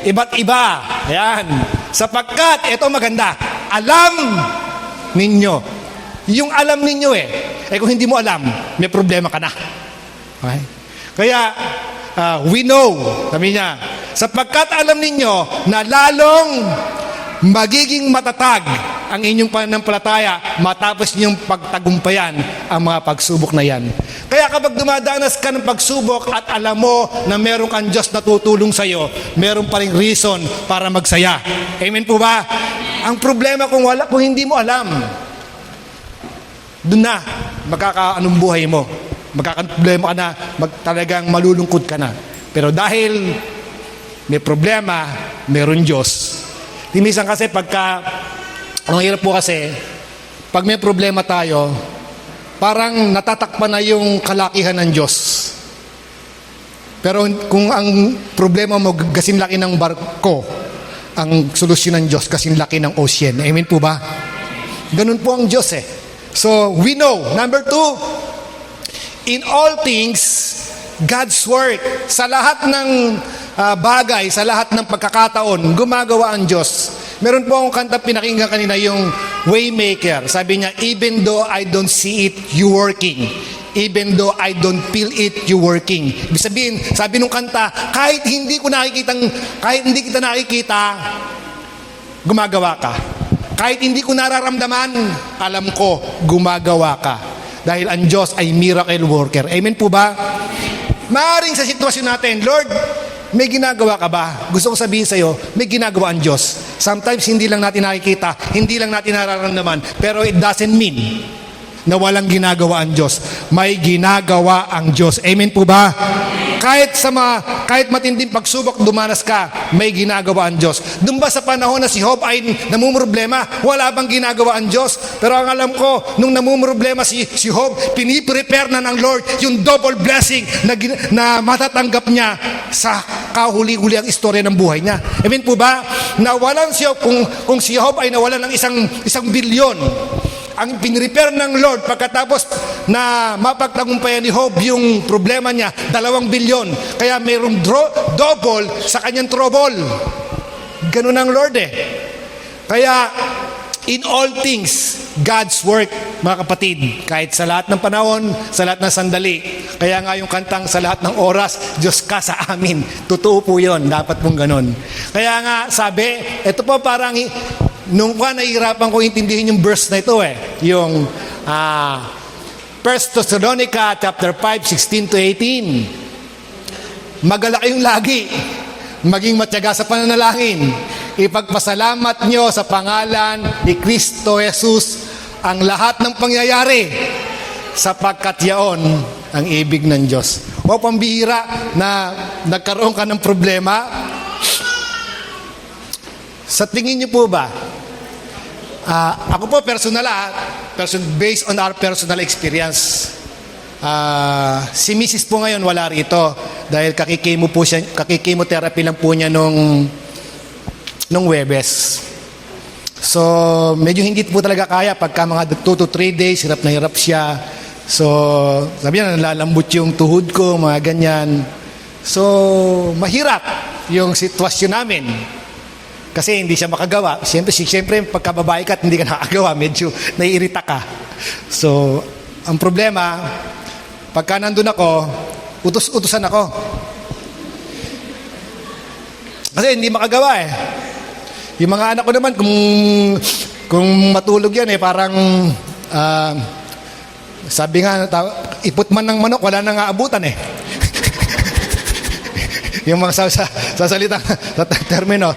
Iba't iba, yan. Sapagkat, ito maganda, alam ninyo. Yung alam ninyo kung hindi mo alam, may problema ka na. Okay? Kaya, we know, sabi niya, sapagkat alam ninyo na lalong magiging matatag ang inyong pananampalataya matapos ninyong pagtagumpayan ang mga pagsubok na yan. Kaya kapag dumadanas ka ng pagsubok at alam mo na meron kang Diyos na tutulong sa'yo, meron pa ring reason para magsaya. Amen po ba? Ang problema kung hindi mo alam, doon na magkakaanong buhay mo. Magkakaproblema ka na, talagang malulungkot ka na. Pero dahil may problema, meron Diyos. Minsan kasi ang hirap po kasi, pag may problema tayo, parang natatakpan na yung kalakihan ng Diyos. Pero kung ang problema mo, kasing laki ng barko, ang solusyon ng Diyos, kasing laki ng ocean. Amen po ba? Ganun po ang Diyos So, we know. Number 2, in all things, God's work. Sa lahat ng bagay, sa lahat ng pagkakataon, gumagawa ang Diyos. Meron po akong kanta pinakinggan kanina, yung Waymaker. Sabi niya, even though I don't see it, you working. Even though I don't feel it, you working. Ibig sabihin, sabi nung kanta, kahit hindi kita nakikita, gumagawa ka. Kahit hindi ko nararamdaman, alam ko, gumagawa ka. Dahil ang Diyos ay miracle worker. Amen po ba? Maaring sa sitwasyon natin, Lord, may ginagawa ka ba? Gusto ko sabihin sa'yo, may ginagawa ang Diyos. Sometimes hindi lang natin nakikita, hindi lang natin nararamdaman, pero it doesn't mean na walang ginagawa ang Diyos. May ginagawa ang Diyos. Amen po ba? Kahit matinding pagsubok dumanas ka, may ginagawa ang Diyos. Doon ba sa panahon na si Job ay namumroblema, wala bang ginagawa ang Diyos? Pero ang alam ko, nung namumroblema si Job, piniprepare na ng Lord yung double blessing na matatanggap niya sa kahuli-huli ang istorya ng buhay niya. Amen po ba? Nawalan si Job, kung si Job ay nawalan ng isang bilyon, ang pinrepair ng Lord pagkatapos na mapagtagumpayan ni Job yung problema niya, 2 bilyon. Kaya mayroong double sa kanyang trouble. Ganun ang Lord Kaya, in all things, God's work, mga kapatid, kahit sa lahat ng panahon, sa lahat ng sandali. Kaya nga yung kantang sa lahat ng oras, Diyos ka sa amin. Totoo po yun, dapat pong ganun. Kaya nga, sabi, ito po parang, nung nahihirapan ko intindihin yung verse na ito yung 1 Thessalonica chapter 5, 16 to 18. Magala kayong lagi, maging matyaga sa pananalangin. Ipagpasalamat nyo sa pangalan ni Kristo Jesus ang lahat ng pangyayari, sapagkat yaon ang ibig ng Diyos. O pambihira na nagkaroon ka ng problema, sa tingin niyo po ba, ako po personal, based on our personal experience, si Mrs. po ngayon wala rito dahil kakikemotherapy lang po niya nung Webes. So, medyo hindi po talaga kaya pagka mga 2 to 3 days, hirap na hirap siya. So, sabi niya, nalalambot yung tuhod ko, mga ganyan. So, mahirap yung sitwasyon namin. Kasi hindi siya makagawa. Siyempre pagkababae ka at hindi ka nakagawa, medyo naiirita ka. So, ang problema, pagka nandun ako, utos-utusan ako. Kasi hindi makagawa Yung mga anak ko naman, kung matulog yan parang, sabi nga, ipot man ng manok, wala nang aabutan yung mga sa salitang sa termino.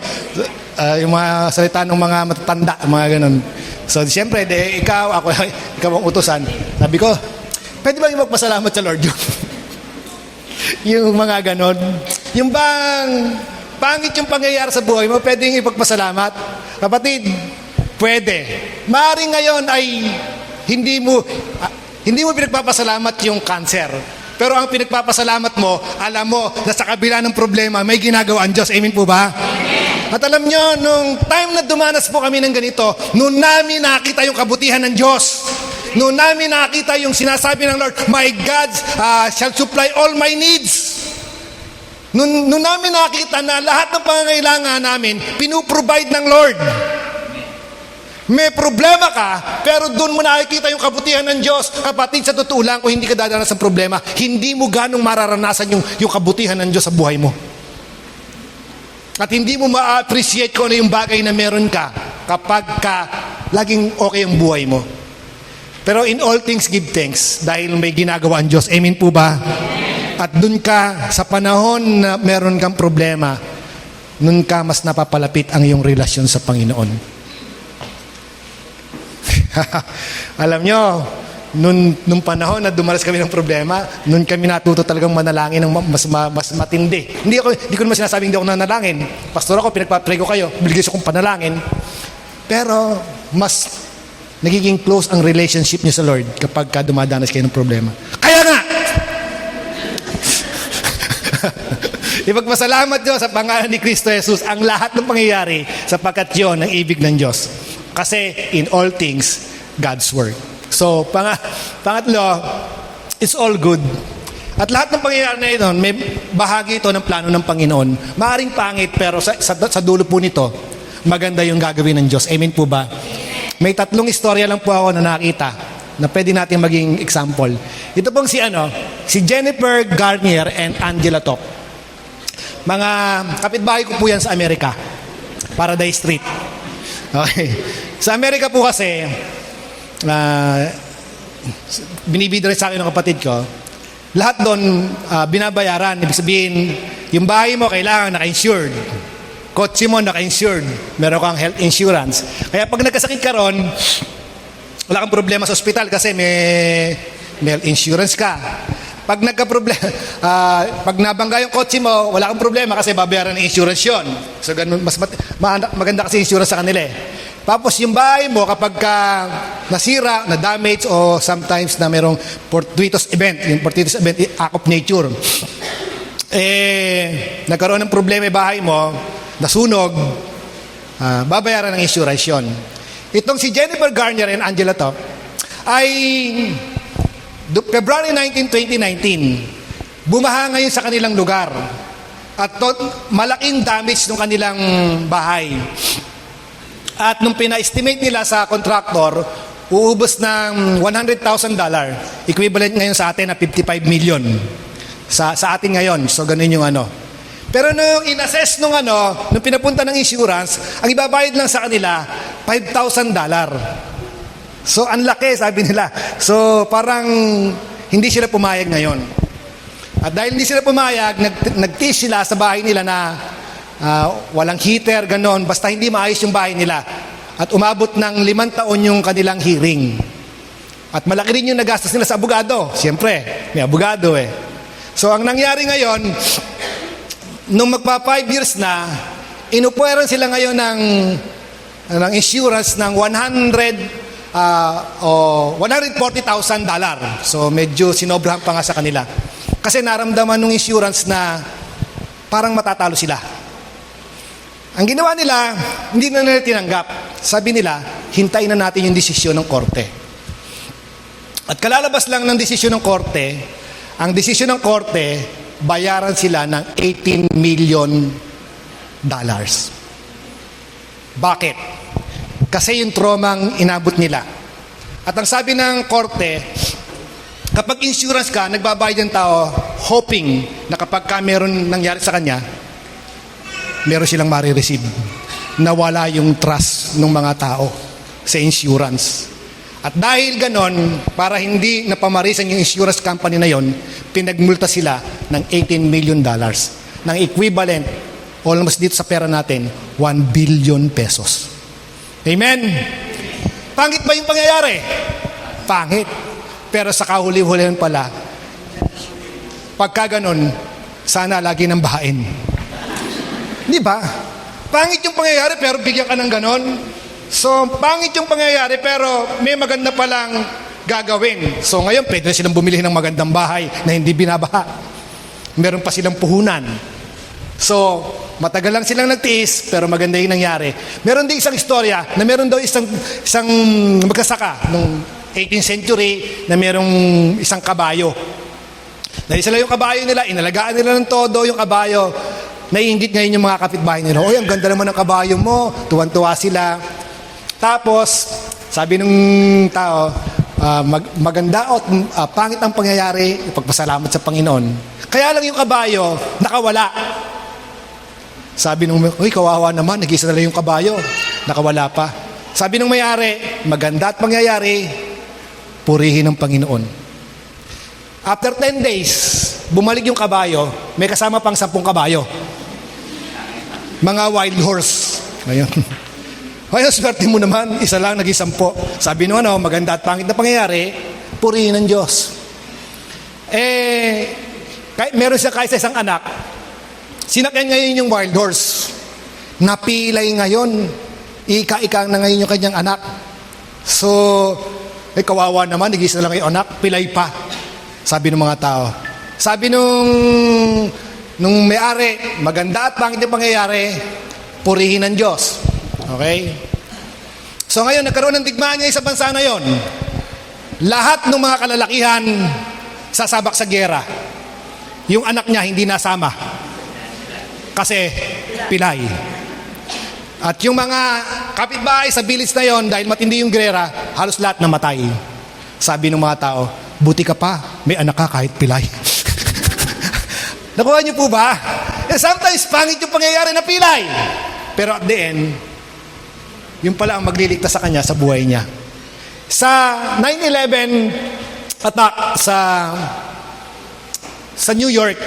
yung mga salita ng mga matatanda, mga ganun. So, siyempre, ikaw ang utusan. Sabi ko, pwede ba yung magpasalamat sa Lord yun? Yung mga ganon. Yung bang pangit yung pangyayari sa buhay mo, pwedeng ipagpasalamat. Kapatid, pwede. Maaaring ngayon ay hindi mo pinagpapasalamat yung cancer. Pero ang pinagpapasalamat mo, alam mo na sa kabila ng problema, may ginagawa ang Diyos. Amen po ba? At alam nyo, nung time na dumanas po kami ng ganito, noon namin nakita yung kabutihan ng Diyos. Noon namin nakita yung sinasabi ng Lord, my God shall supply all my needs. Noon namin nakita na lahat ng pangangailangan namin, pinuprovide ng Lord. May problema ka, pero doon mo nakikita yung kabutihan ng Diyos. Kapatid, sa totoo lang, kung hindi ka dadanas ng problema, hindi mo ganong mararanasan yung kabutihan ng Diyos sa buhay mo. At hindi mo ma-appreciate kung ano yung bagay na meron ka kapag laging okay ang buhay mo. Pero in all things, give thanks dahil may ginagawa ang Diyos. Amen po ba? At dun ka, sa panahon na meron kang problema, nun ka mas napapalapit ang iyong relasyon sa Panginoon. Alam nyo, nung panahon na dumaras kami ng problema, nun kami natuto talagang manalangin ng mas matindi. Hindi ko naman sinasabing hindi ako nanalangin. Pastor ako, pinagpapray ko kayo, biligay kong panalangin. Pero mas nagiging close ang relationship niyo sa Lord kapag dumadanas kayo ng problema. Kaya nga, ipagpasalamat nyo sa pangalan ni Kristo Jesus ang lahat ng pangyayari sapagkat yun ang ibig ng Diyos. Kasi in all things, God's Word. So, pangatlo, it's all good. At lahat ng pangyayari na ito, may bahagi ito ng plano ng Panginoon. Maaring pangit, pero sa dulo po nito, maganda yung gagawin ng Diyos. Amen po ba? May 3 istorya lang po ako na nakita na pwede natin maging example. Ito pong si Jennifer Garnier and Angela Top. Mga kapitbahay ko po yan sa Amerika. Paradise Street. Okay. Sa Amerika po kasi, binibida rin sa akin ng kapatid ko, lahat doon binabayaran. Ibig sabihin, yung bahay mo kailangan naka-insured. Kotse mo naka-insured. Meron kang health insurance. Kaya pag nagkasakit ka ron, wala kang problema sa ospital kasi may health insurance ka. Pag pag nabangga yung kotse mo, wala kang problema kasi babayaran ng insurance yun. So ganun, maganda kasi insurance sa kanila eh. Tapos yung bahay mo kapag nasira, na-damage o sometimes na merong fortuitous event, yung fortuitous event, act of nature. Nagkaroon ng problema yung bahay mo, nasunog, babayaran ng insurance yun. Itong si Jennifer Garnier and Angela Top ay February 19, 2019, bumaha ngayon sa kanilang lugar. At malaking damage ng kanilang bahay. At nung pina-estimate nila sa contractor, uubos ng $100,000. Equivalent ngayon sa atin na 55 million. Sa atin ngayon. So, ganun yung Pero nung in-assess nung pinapunta ng insurance, ang ibabayad lang sa kanila, $5,000. So, ang laki, sabi nila. So, parang hindi sila pumayag ngayon. At dahil hindi sila pumayag, nag-tiis sila sa bahay nila na walang heater, ganon, basta hindi maayos yung bahay nila. At umabot ng 5 taon yung kanilang hearing. At malaki rin yung nagastos nila sa abogado. Siyempre, may abogado eh. So, ang nangyari ngayon, nung magpa 5 years na, inupueran sila ngayon ng insurance ng $140,000. So, medyo sinobrahan pa nga sa kanila. Kasi naramdaman ng insurance na parang matatalo sila. Ang ginawa nila, hindi na nila tinanggap. Sabi nila, hintayin na natin yung desisyon ng korte. At kalalabas lang ng desisyon ng korte, ang desisyon ng korte, bayaran sila ng $18 million. Bakit? Kasi yung traumang inabot nila. At ang sabi ng korte, kapag insurance ka, nagbabayad ng tao, hoping na kapag meron nangyari sa kanya, meron silang marireceive. Nawala yung trust ng mga tao sa insurance. At dahil ganon, para hindi napamarisan yung insurance company na yon, pinagmulta sila ng $18 million ng equivalent almost dito sa pera natin, 1 billion pesos. Amen? Pangit ba yung pangyayari? Pangit. Pero sa kahuli-hulihan pala, pagka ganon, sana lagi nang bahain. Di ba? Pangit yung pangyayari pero bigyan ka ng ganon. So, pangit yung pangyayari pero may maganda palang gagawin. So, ngayon, pwede na silang bumili ng magandang bahay na hindi binabaha. Meron pa silang puhunan. So, matagal lang silang nagtiis, pero maganda yung nangyari. Meron din isang istorya na meron daw isang magkasaka nung 18th century na merong isang kabayo. Naisala yung kabayo nila, inalagaan nila ng todo yung kabayo. Naiinggit ngayon yung mga kapitbahay nila, "Oy, ang ganda naman ng kabayo mo." Tuwan-tuwa sila. Tapos, sabi nung tao, maganda o pangit ang pangyayari, ipagpasalamat sa Panginoon. Kaya lang yung kabayo, nakawala. Sabi nung, "Uy, kawawa naman, nag-isa na lang yung kabayo." Nakawala pa. Sabi nung may-ari, maganda at pangyayari, purihin ng Panginoon. After 10 days, bumalik yung kabayo, may kasama pang 10 kabayo. Mga wild horse. Ngayon, ayun, swerte mo naman, isa lang, naging 10. Sabi nung maganda at pangit na pangyayari, purihin ng Diyos. Meron siya kahit sa isang anak, sinakyan ngayon yung wild horse. Napilay ngayon. Ika-ika na ngayon yung kanyang anak. So, kawawa naman, nag-isa lang yung anak, pilay pa. Sabi ng mga tao. Sabi nung may-ari, maganda at pangit yung pangyayari, purihin ng Diyos. Okay? So ngayon, nagkaroon ng digmaan niya sa bansa na yon. Lahat ng mga kalalakihan sasabak sa gera. Yung anak niya hindi nasama. Kasi pilay. At yung mga kapitbahay sa village na yon, dahil matindi yung gera, halos lahat namatay. Sabi ng mga tao, buti ka pa, may anak ka kahit pilay. Nakuha niyo po ba? Sometimes pangit yung pangyayari na pilay. Pero at the end, yung pala ang magliligtas sa kanya sa buhay niya. Sa 9/11 attack sa New York,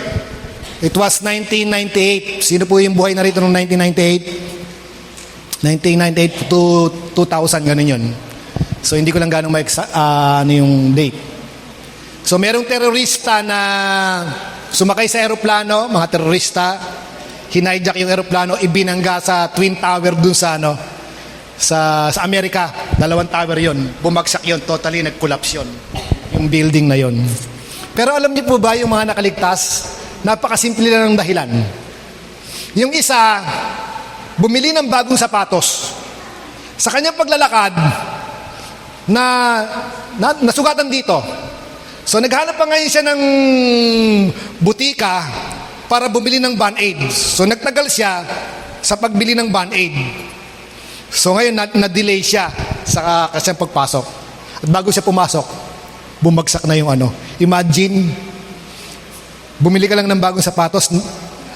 it was 1998. Sino po yung buhay na rito noong 1998? 1998 to 2000, ganun yun. So hindi ko lang ganong yung date. So merong terorista na sumakay sa eroplano, mga terorista, hinijack yung eroplano, ibinangga sa Twin Tower dun sa Amerika. 2 tower yon, bumagsak yon, totally nag-collapse yon, yung building na yon. Pero alam niyo po ba yung mga nakaligtas, napakasimple lang ng dahilan. Yung isa, bumili ng bagong sapatos. Sa kanyang paglalakad, nasugatan dito. So naghanap pa ngayon siya ng butika para bumili ng Band-Aid. So nagtagal siya sa pagbili ng Band-Aid. So ngayon na-delay siya sa kanyang pagpasok. At bago siya pumasok, bumagsak na yung Imagine, bumili ka lang ng bagong sapatos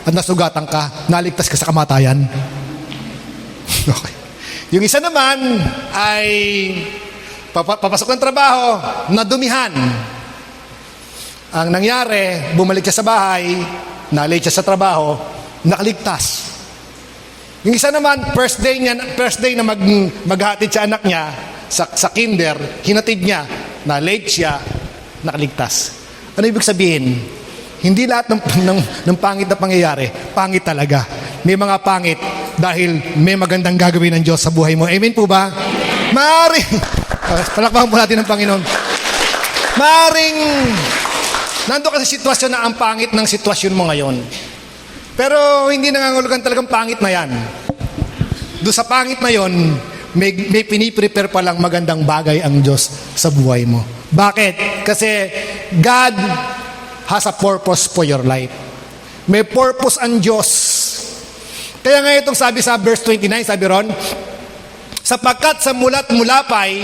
at nasugatan ka, naligtas ka sa kamatayan. Okay. Yung isa naman ay papasok ng trabaho, nadumihan. Ang nangyari, bumalik siya sa bahay, na-late siya sa trabaho, nakaligtas. Yung isa naman, first day na maghatid sa anak niya sa kinder, hinatid niya, na-late siya, nakaligtas. Ano ibig sabihin? Hindi lahat ng pangit na pangyayari, pangit talaga. May mga pangit dahil may magandang gagawin ng Diyos sa buhay mo. Amen po ba? Maaring, palakpakan po natin ng Panginoon. Maaring, nando ka sa sitwasyon na ang pangit ng sitwasyon mo ngayon. Pero hindi nangangulugan talagang pangit na yan. Doon sa pangit na yon, may piniprepare palang magandang bagay ang Diyos sa buhay mo. Bakit? Kasi God has a purpose for your life. May purpose ang Diyos. Kaya nga itong sabi sa verse 29, sabi ron, sapagkat sa mulat mulapay,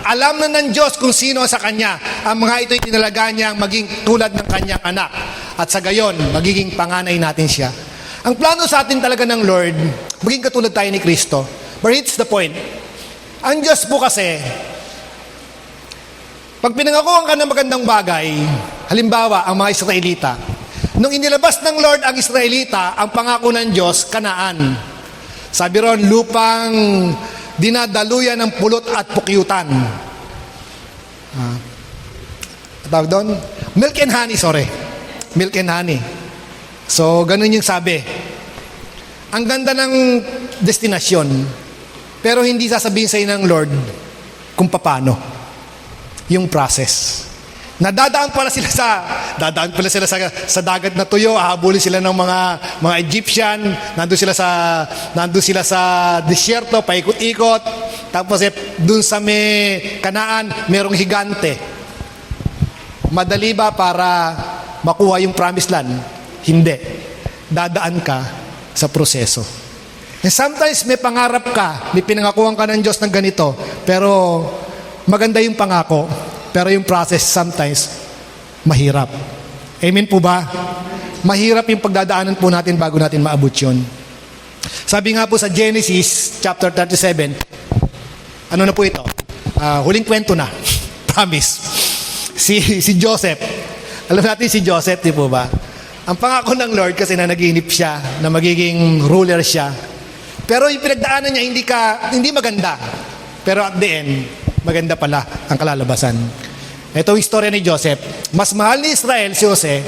alam na ng Diyos kung sino sa Kanya. Ang mga ito'y tinalaga niyang maging tulad ng Kanyang anak. At sa gayon, magiging panganay natin siya. Ang plano sa atin talaga ng Lord, maging katulad tayo ni Kristo. But it's the point. Ang Diyos po kasi, pag pinangakuhan ka ng magandang bagay, halimbawa, ang mga Israelita, Nung inilabas ng Lord ang Israelita, ang pangako ng Diyos, Kanaan. Sabi ron, lupang dinadaluyan ng pulot at pukyutan. Tawag doon? Milk and honey, sorry. Milk and honey. So, ganun yung sabi. Ang ganda ng destinasyon, pero hindi sasabihin sa ng Lord kung paano. Yung process. Dadaan pala sila sa dagat na tuyo, hahabulin sila ng mga Egyptian, nandun sila sa disyerto, paikot-ikot, tapos dun sa may Kanaan, merong higante. Madali ba para makuha yung promised land? Hindi. Dadaan ka sa proseso. And sometimes may pangarap ka, may pinangakuhan ka ng Diyos ng ganito, pero maganda yung pangako, pero yung process sometimes mahirap. Amen po ba? Mahirap yung pagdadaanan po natin bago natin maabot yun. Sabi nga po sa Genesis chapter 37, ano na po ito? Huling kwento na. Promise. Si Joseph. Alam natin si Joseph, di po ba? Ang pangako ng Lord kasi na naginip siya, na magiging ruler siya. Pero yung pinagdaanan niya hindi maganda. Pero at the end, maganda pala ang kalalabasan. Ito yung istorya ni Joseph. Mas mahal ni Israel si Jose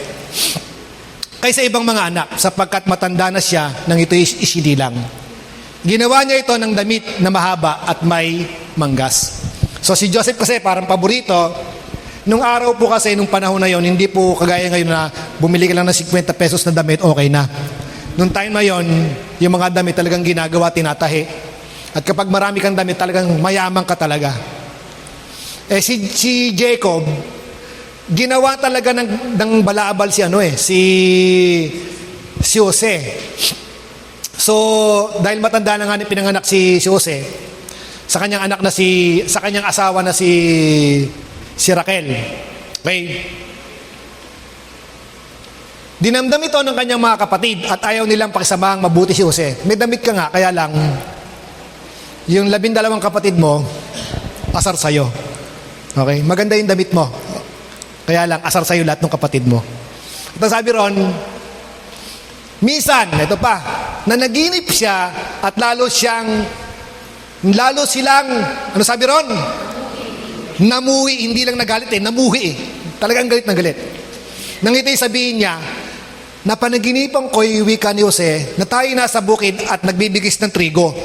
kaysa ibang mga anak sapagkat matanda na siya nang ito'y isinilang. Ginawa niya ito ng damit na mahaba at may manggas. So si Joseph kasi parang paborito. Nung araw po kasi, nung panahon na yon, hindi po kagaya ngayon na bumili ka lang ng 50 pesos na damit, okay na. Nung time na yon, yung mga damit talagang ginagawa, tinatahi. At kapag marami kang damit, talagang mayaman ka talaga. Si Jacob, ginawa talaga ng balaabal si Jose. So, dahil matanda na nga pinanganak si Jose, sa kanyang asawa na si Raquel. Okay? Dinamdam ito ng kanyang mga kapatid at ayaw nilang pakisamahang mabuti si Jose. May damit ka nga, kaya lang yung 12 kapatid mo, asar sa'yo. Okay? Maganda yung damit mo. Kaya lang, asar sa'yo lahat ng kapatid mo. At ang sabi ron, minsan, ito pa, na naginip siya at lalo silang, ano sabi ron? Namuhi, hindi lang nagalit namuhi Talagang galit na galit. Nang ito'y sabihin niya, napanaginipan ko'y wika ni Jose na tayo nasa bukid at nagbibigis ng trigo.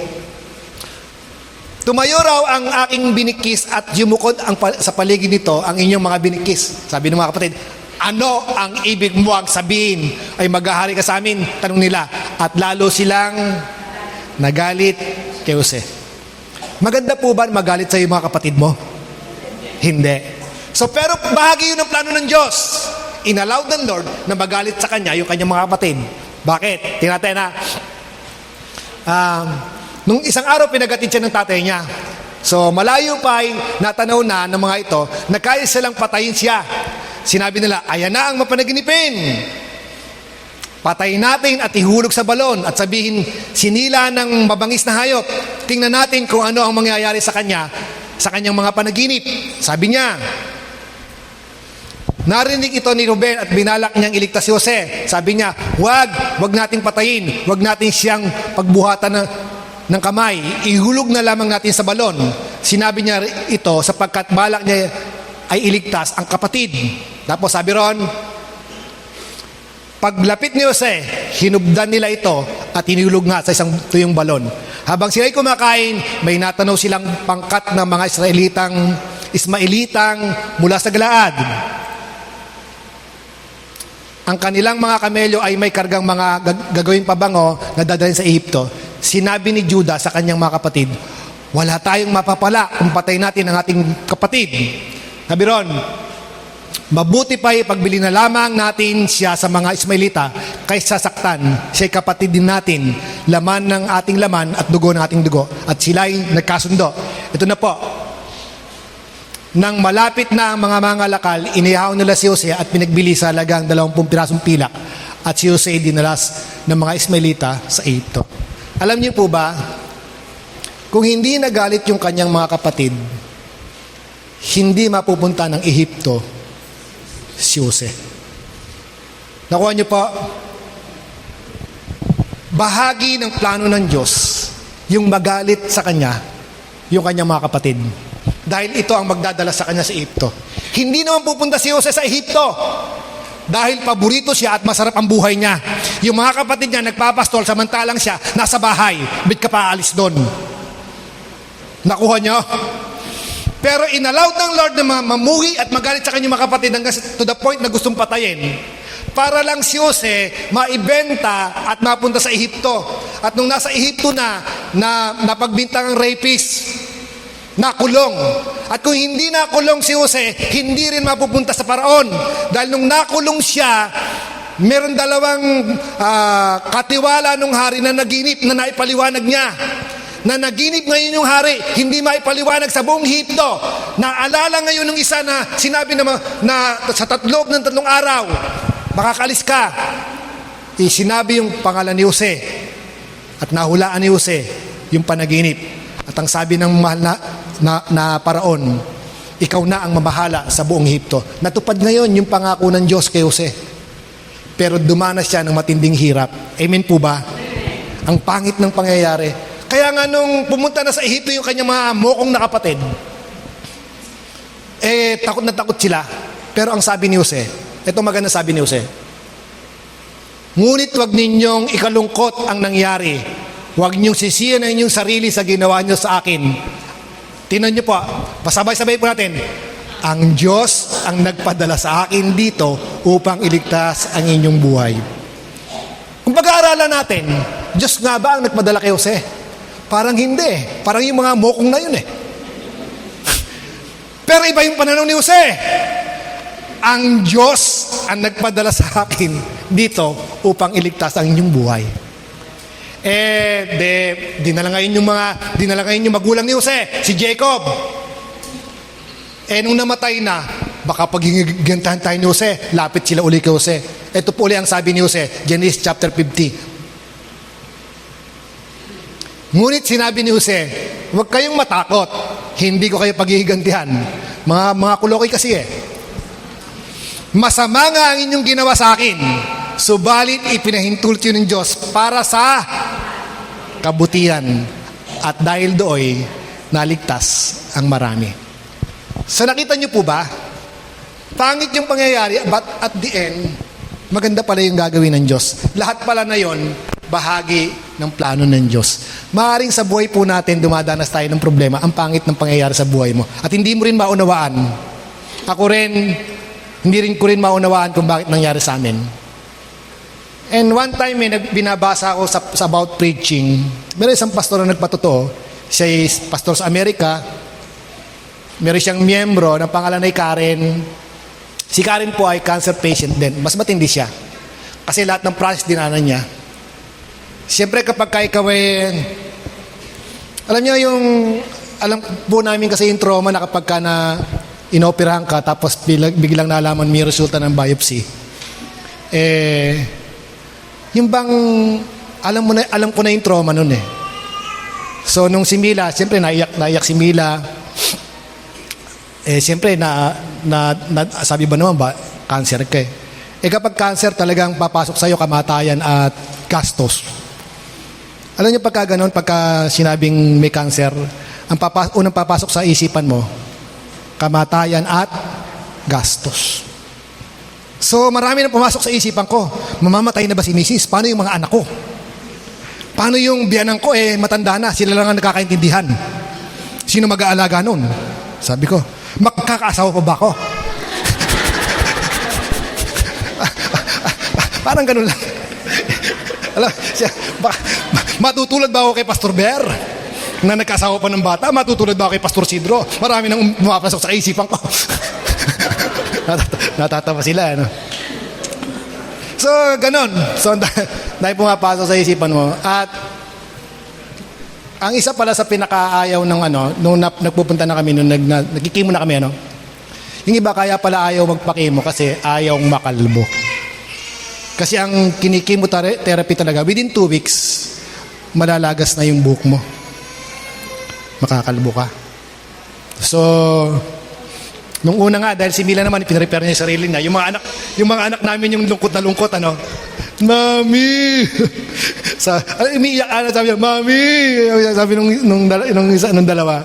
Tumayo raw ang aking binikis at yumukod sa paligid nito ang inyong mga binikis. Sabi ng mga kapatid, ano ang ibig mo ang sabihin? Ay maghahari ka sa amin? Tanong nila. At lalo silang nagalit kay Jose. Maganda po ba magalit sa iyo mga kapatid mo? Hindi. So pero bahagi yun ng plano ng Diyos. Inallowed ng Lord na magalit sa kanya yung kanyang mga kapatid. Bakit? Tinatay na nung isang araw pinagatid siya ng tatay niya. So malayo pa ay natanaw na ng mga ito na kaya silang patayin siya. Sinabi nila, ayan na ang mapanaginipin. Patayin natin at ihulog sa balon at sabihin, sinila ng mabangis na hayop. Tingnan natin kung ano ang mangyayari sa kanya, sa kanyang mga panaginip. Sabi niya, narinig ito ni Ruben at binalak niyang iligtas si Jose. Sabi niya, wag nating patayin, wag natin siyang pagbuhatan ng kamay, ihulog na lamang natin sa balon. Sinabi niya ito sapagkat balak niya ay iligtas ang kapatid. Tapos sabi ron, paglapit ni Jose, hinubdan nila ito at hinulog nga sa isang tuyong balon. Habang sila'y kumakain, may natanaw silang pangkat ng mga Ismailitang mula sa Galaad. Ang kanilang mga kamelyo ay may kargang mga gagawing pabango na dadalhin sa Ehipto. Sinabi ni Judah sa kanyang mga kapatid, wala tayong mapapala kung patay natin ang ating kapatid. Sabi ron, mabuti pa ipagbili na lamang natin siya sa mga Ismailita kaysa saktan. Siya'y kapatid din natin, laman ng ating laman at dugo ng ating dugo. At sila'y nagkasundo. Ito na po. Nang malapit na ang mga mangalakal, inihaw nila si Jose at pinagbili sa halagang 20 pirasong pilak. At si Jose dinalas ng mga Ismailita sa Ehipto. Alam niyo po ba, kung hindi nagalit yung kanyang mga kapatid, hindi mapupunta ng Ehipto si Jose. Nakuha niyo po? Bahagi ng plano ng Diyos, yung magalit sa Kanya, yung Kanyang mga kapatid. Dahil ito ang magdadala sa Kanya sa Ehipto. Hindi naman pupunta si Jose sa Ehipto dahil paborito siya at masarap ang buhay niya. Yung mga kapatid niya nagpapastol samantalang siya nasa bahay. Bit ka pa aalis doon. Nakuha niyo? Pero inallowed ng Lord na mamuhi at magalit sa kanyang mga kapatid hanggang to the point na gustong patayin. Para lang si Jose maibenta at mapunta sa Ehipto. At nung nasa Ehipto na napagbintang ang rapist, nakulong. At kung hindi nakulong si Jose, hindi rin mapupunta sa Paraon. Dahil nung nakulong siya, meron dalawang katiwala nung hari na naginip na naipaliwanag niya. Na naginip ngayon yung hari, hindi maipaliwanag sa buong Ehipto. Naalala ngayon ng isa na sinabi na sa loob ng 3 araw, makakalis ka. Sinabi yung pangalan ni Jose. At nahulaan ni Jose yung panaginip. At ang sabi ng mahal na Paraon, ikaw na ang mamahala sa buong Ehipto. Natupad ngayon yung pangako ng Diyos kay Jose. Pero dumanas siya ng matinding hirap. Amen po ba? Ang pangit ng pangyayari. Kaya nga nung pumunta na sa Ehipto yung kanyang mga mokong na kapatid, takot na takot sila. Pero ang sabi ni Jose, ito maganda sabi ni Jose, ngunit wag ninyong ikalungkot ang nangyari. Huwag ninyong sisiyan ang inyong sarili sa ginawa niyo sa akin. Tingnan niyo po, pasabay-sabay po natin. Ang Diyos ang nagpadala sa akin dito upang iligtas ang inyong buhay. Kung pag-aaralan natin, Diyos nga ba ang nagpadala kay Jose? Parang hindi. Parang yung mga mokong na yun Pero iba yung pananaw ni Jose. Ang Diyos ang nagpadala sa akin dito upang iligtas ang inyong buhay. Dinala ngayon yung magulang ni Jose, si Jacob. Nung namatay na, baka pag higantahan tayo ni Jose, lapit sila uli kay Jose. Ito po uli ang sabi ni Jose, Genesis chapter 50. Ngunit sinabi ni Jose, huwag kayong matakot, hindi ko kayo paghihigantihan. Mga kulokoy kasi Masama nga ang inyong ginawa sa akin, subalit ipinahintulot yun ng Diyos para sa kabutihan. At dahil doon, naligtas ang marami. So nakita niyo po ba? Pangit yung pangyayari, but at the end, maganda pala yung gagawin ng Diyos. Lahat pala na yon bahagi ng plano ng Diyos. Maaaring sa buhay po natin, dumadanas tayo ng problema, ang pangit ng pangyayari sa buhay mo. At hindi mo rin maunawaan. Ako rin, hindi rin ko rin maunawaan kung bakit nangyari sa amin. And one time, binabasa ako sa about preaching. Meron isang pastor na nagpatotoo. Siya ay pastor sa Amerika. Meron siyang miyembro ng pangalan ay Karen. Si Karen po ay cancer patient din. Mas matindi siya. Kasi lahat ng process dinanan niya. Siyempre kapag ikaw ay, alam niyo alam po namin kasi yung trauma na kapag ka na inoperahan ka tapos biglang nalaman may resulta ng biopsy. Yung bang, alam ko na yung trauma nun So nung si Mila, siyempre naiyak si Mila. Siyempre sabi ba naman ba, cancer ka kapag cancer talagang papasok sa'yo kamatayan at gastos. Alam niyo pagka ganon, pagka sinabing may cancer, unang papasok sa isipan mo, kamatayan at gastos. So marami na pumasok sa isipan ko, mamamatay na ba si Mrs.? Paano yung mga anak ko? Paano yung biyanan ko? Matanda na, sila lang ang nakakaintindihan. Sino mag-aalaga nun? Sabi ko, makakaasawa pa ba ako? Parang ganun lang. Alam, matutulad ba ako kay Pastor Bear? Na nagkasawa pa ng bata? Matutulad ba ako kay Pastor Sidro? Marami nang pumapasok sa isipan ko. Natatawa sila, So, ganun. So, dahil pumapasok sa isipan mo. At, ang isa pala sa pinakaayaw ng nung nagpupunta na kami, nung nagkikimo na kami, yung iba kaya pala ayaw magpakimo kasi ayaw makalbo. Kasi ang kinikimo therapy talaga, within 2 weeks, malalagas na yung buhok mo. Makakalbo ka. So, Nung una nga, dahil si Mila naman, pinrepair niya yung sarili niya. Yung mga anak namin yung lungkot na lungkot, ano? Mami! Umiiyak, sabi niya, Mami! Sabi nung dalawa.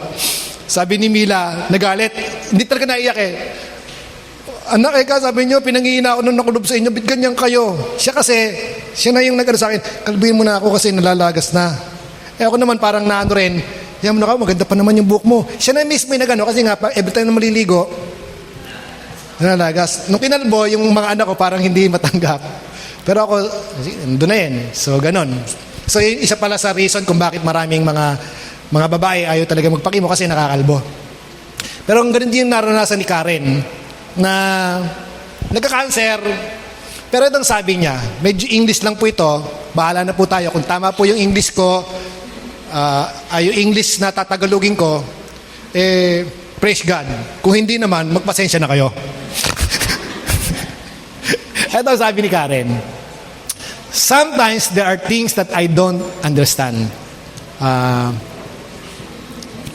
Sabi ni Mila, nagalit. Hindi talaga naiyak eh. Anak, sabi niyo, pinangihina ako nung nakulob sa inyo, bit ganyan kayo. Siya na yung nag-ano sa akin, kalbihin mo na ako kasi nalalagas na. Ako naman parang naano rin, yan mo na maganda pa naman yung buhok mo. Siya na mismo yung nag-ano, kasi nga, every time na maliligo, nalalagas. Nung kinalbo, yung mga anak ko parang hindi matanggap. Pero ako, doon na yan. So, ganon. So, yun, isa pala sa reason kung bakit maraming mga babae ayaw talaga magpakimo kasi nakakalbo. Pero ang ganun din yung naranasan ni Karen na nagka-cancer. Pero itong sabi niya, medyo English lang po ito. Bahala na po tayo. Kung tama po yung English ko, yung English na tatagalogin ko, praise God. Kung hindi naman, magpasensya na kayo. Ito sabi ni Karen, sometimes there are things that I don't understand.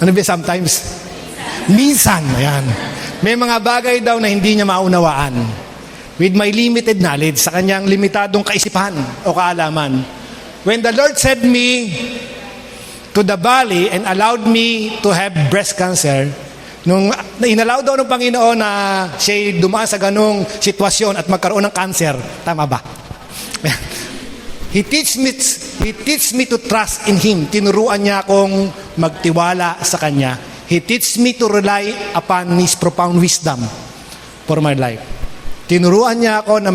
Ano ba sometimes? Minsan, ayan. May mga bagay daw na hindi niya maunawaan. With my limited knowledge, sa kanyang limitadong kaisipan o kaalaman. When the Lord sent me to the valley and allowed me to have breast cancer, nung inalaw daw ng Panginoon na siya dumaan sa ganong sitwasyon at magkaroon ng cancer, tama ba? He teach me to trust in Him. Tinuruan niya akong magtiwala sa Kanya. He teach me to rely upon His profound wisdom for my life. Tinuruan niya ako na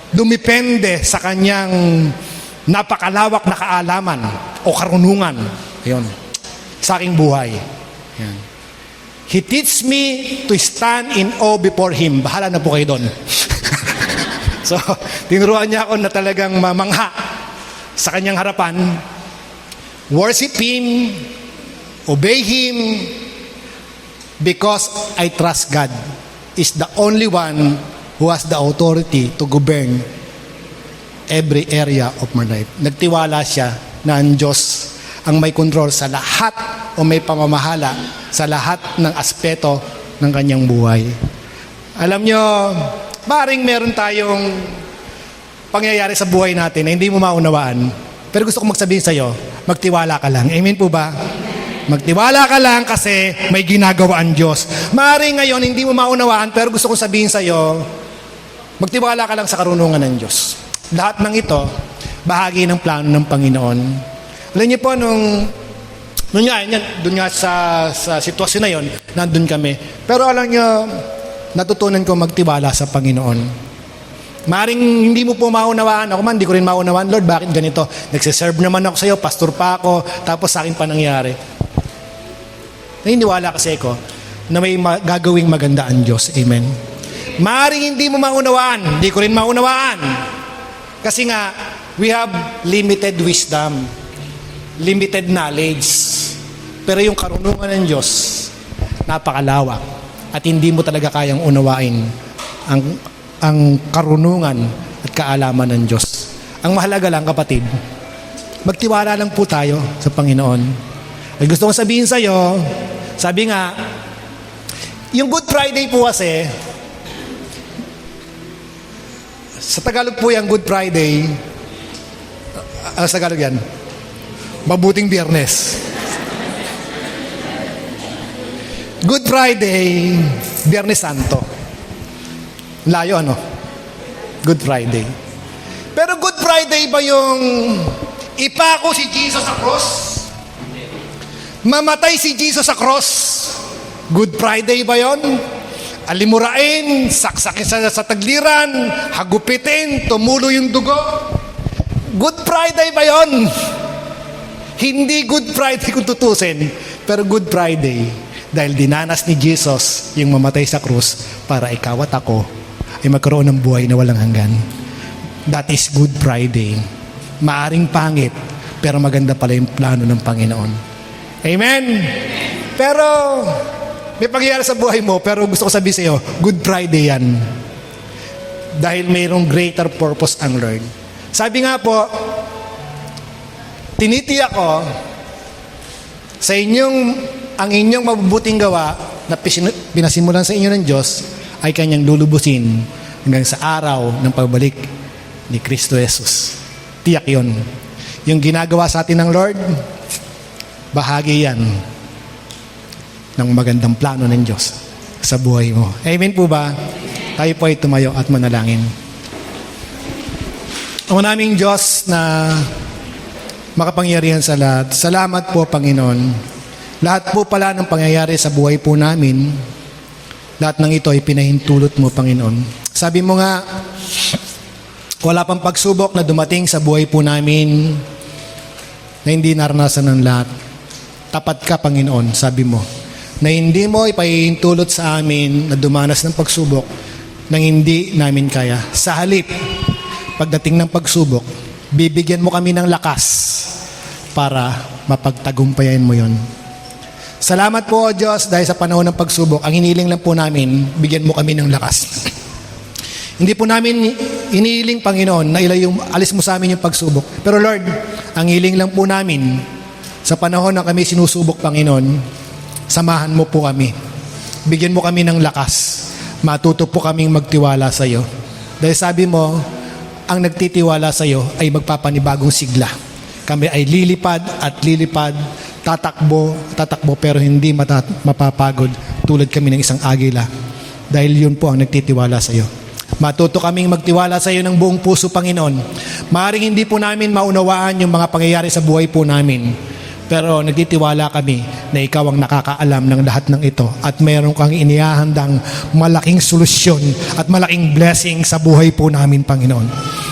dumipende sa Kanyang napakalawak na kaalaman o karunungan. Ayun. Sa aking buhay. Ayan. He teach me to stand in awe before Him. Bahala na po kayo doon. So, tinuruan niya ako na talagang mamangha sa Kanyang harapan. Worship Him, obey Him, because I trust God is the only one who has the authority to govern every area of my life. Nagtiwala siya na ang Diyos ang may control sa lahat o may pamamahala sa lahat ng aspeto ng kanyang buhay. Alam nyo, maring meron tayong pangyayari sa buhay natin na hindi mo maunawaan. Pero gusto kong magsabihin sa iyo, magtiwala ka lang. Amen po ba? Magtiwala ka lang kasi may ginagawa ang Diyos. Maring ngayon hindi mo maunawaan, pero gusto kong sabihin sa iyo, magtiwala ka lang sa karunungan ng Diyos. Lahat ng ito, bahagi ng plano ng Panginoon. Alam niyo po, doon nga sa sitwasyon na yon, nandun kami. Pero alam niyo, natutunan ko magtiwala sa Panginoon. Maring hindi mo po maunawaan, ako man, hindi ko rin maunawaan, Lord, bakit ganito? Nagsiserve naman ako sa iyo, pastor pa ako, tapos sa akin pa nangyari. Naniniwala kasi ako na may gagawing maganda ang Diyos. Amen. Maring hindi mo maunawaan, hindi ko rin maunawaan. Kasi nga, we have limited wisdom, limited knowledge. Pero yung karunungan ng Diyos, napakalawak. At hindi mo talaga kayang unawain ang karunungan at kaalaman ng Diyos. Ang mahalaga lang, kapatid, magtiwala lang po tayo sa Panginoon. At gusto kong sabihin sa iyo, sabi nga, yung Good Friday po kasi, sa Tagalog po yung Good Friday, sa Tagalog yan, Mabuting Biyernes. Good Friday, Biyernes Santo. Layo ano? Good Friday. Pero Good Friday ba yung ipako si Jesus sa cross? Mamatay si Jesus sa cross? Good Friday ba yon? Alimurain, saksakin sa tagliran, hagupitin, tumulo yung dugo. Good Friday ba yon? Hindi Good Friday kung tutusin, pero Good Friday dahil dinanas ni Jesus yung mamatay sa krus para ikaw at ako ay magkaroon ng buhay na walang hanggan. That is Good Friday. Maaring pangit, pero maganda pala yung plano ng Panginoon. Amen? Pero may pangyayari sa buhay mo, pero gusto ko sabihin sa iyo, Good Friday yan. Dahil mayroong greater purpose ang Lord. Sabi nga po, tinitiyak ko sa ang inyong mabubuting gawa, na pinasimulan sa inyo ng Diyos ay kanyang lulubusin hanggang sa araw ng pagbalik ni Kristo Jesus. Tiyak yun. Yung ginagawa sa atin ng Lord, bahagi yan ng magandang plano ng Diyos sa buhay mo. Amen po ba? Tayo po ay tumayo at manalangin. Ang naming Diyos na makapangyarihan sa lahat, salamat po, Panginoon. Lahat po pala ng pangyayari sa buhay po namin, lahat ng ito ay pinahintulot mo, Panginoon. Sabi mo nga, wala pang pagsubok na dumating sa buhay po namin na hindi naranasan ng lahat. Tapat ka, Panginoon, sabi mo, na hindi mo ipahintulot sa amin na dumanas ng pagsubok nang hindi namin kaya. Sa halip, pagdating ng pagsubok, bibigyan mo kami ng lakas para mapagtagumpayan mo yon. Salamat po, O Diyos, dahil sa panahon ng pagsubok, ang hiniling lang po namin, bigyan mo kami ng lakas. Hindi po namin inihiling, Panginoon, na alis mo sa amin yung pagsubok. Pero Lord, ang hiling lang po namin, sa panahon na kami sinusubok, Panginoon, samahan mo po kami. Bigyan mo kami ng lakas. Matuto po kaming magtiwala sa iyo. Dahil sabi mo, ang nagtitiwala sa iyo ay magpapanibagong sigla. Kami ay lilipad at lilipad, tatakbo pero hindi mapapagod tulad kami ng isang agila. Dahil yun po ang nagtitiwala sa iyo. Matuto kaming magtiwala sa iyo ng buong puso, Panginoon. Maaaring hindi po namin maunawaan yung mga pangyayari sa buhay po namin. Pero nagtitiwala kami na ikaw ang nakakaalam ng lahat ng ito at meron kang inihahandang malaking solusyon at malaking blessing sa buhay po namin, Panginoon.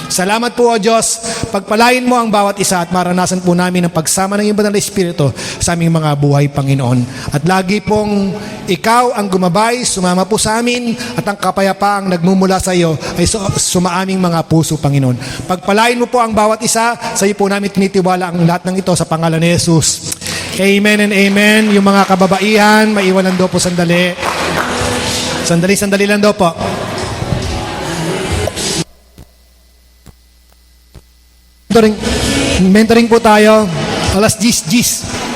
Salamat po, O Diyos. Pagpalain mo ang bawat isa at maranasan po namin ang pagsama ng iyong banal na Espiritu sa aming mga buhay, Panginoon. At lagi pong ikaw ang gumabay, sumama po sa amin at ang kapayapaang nagmumula sa iyo ay sumaaming mga puso, Panginoon. Pagpalain mo po ang bawat isa, sa iyo po namin tinitiwala ang lahat ng ito sa pangalan ni Jesus. Amen and amen. Yung mga kababaihan, maiwanan daw po sandali. Sandali lang daw po. Mentoring po tayo. Alas 10.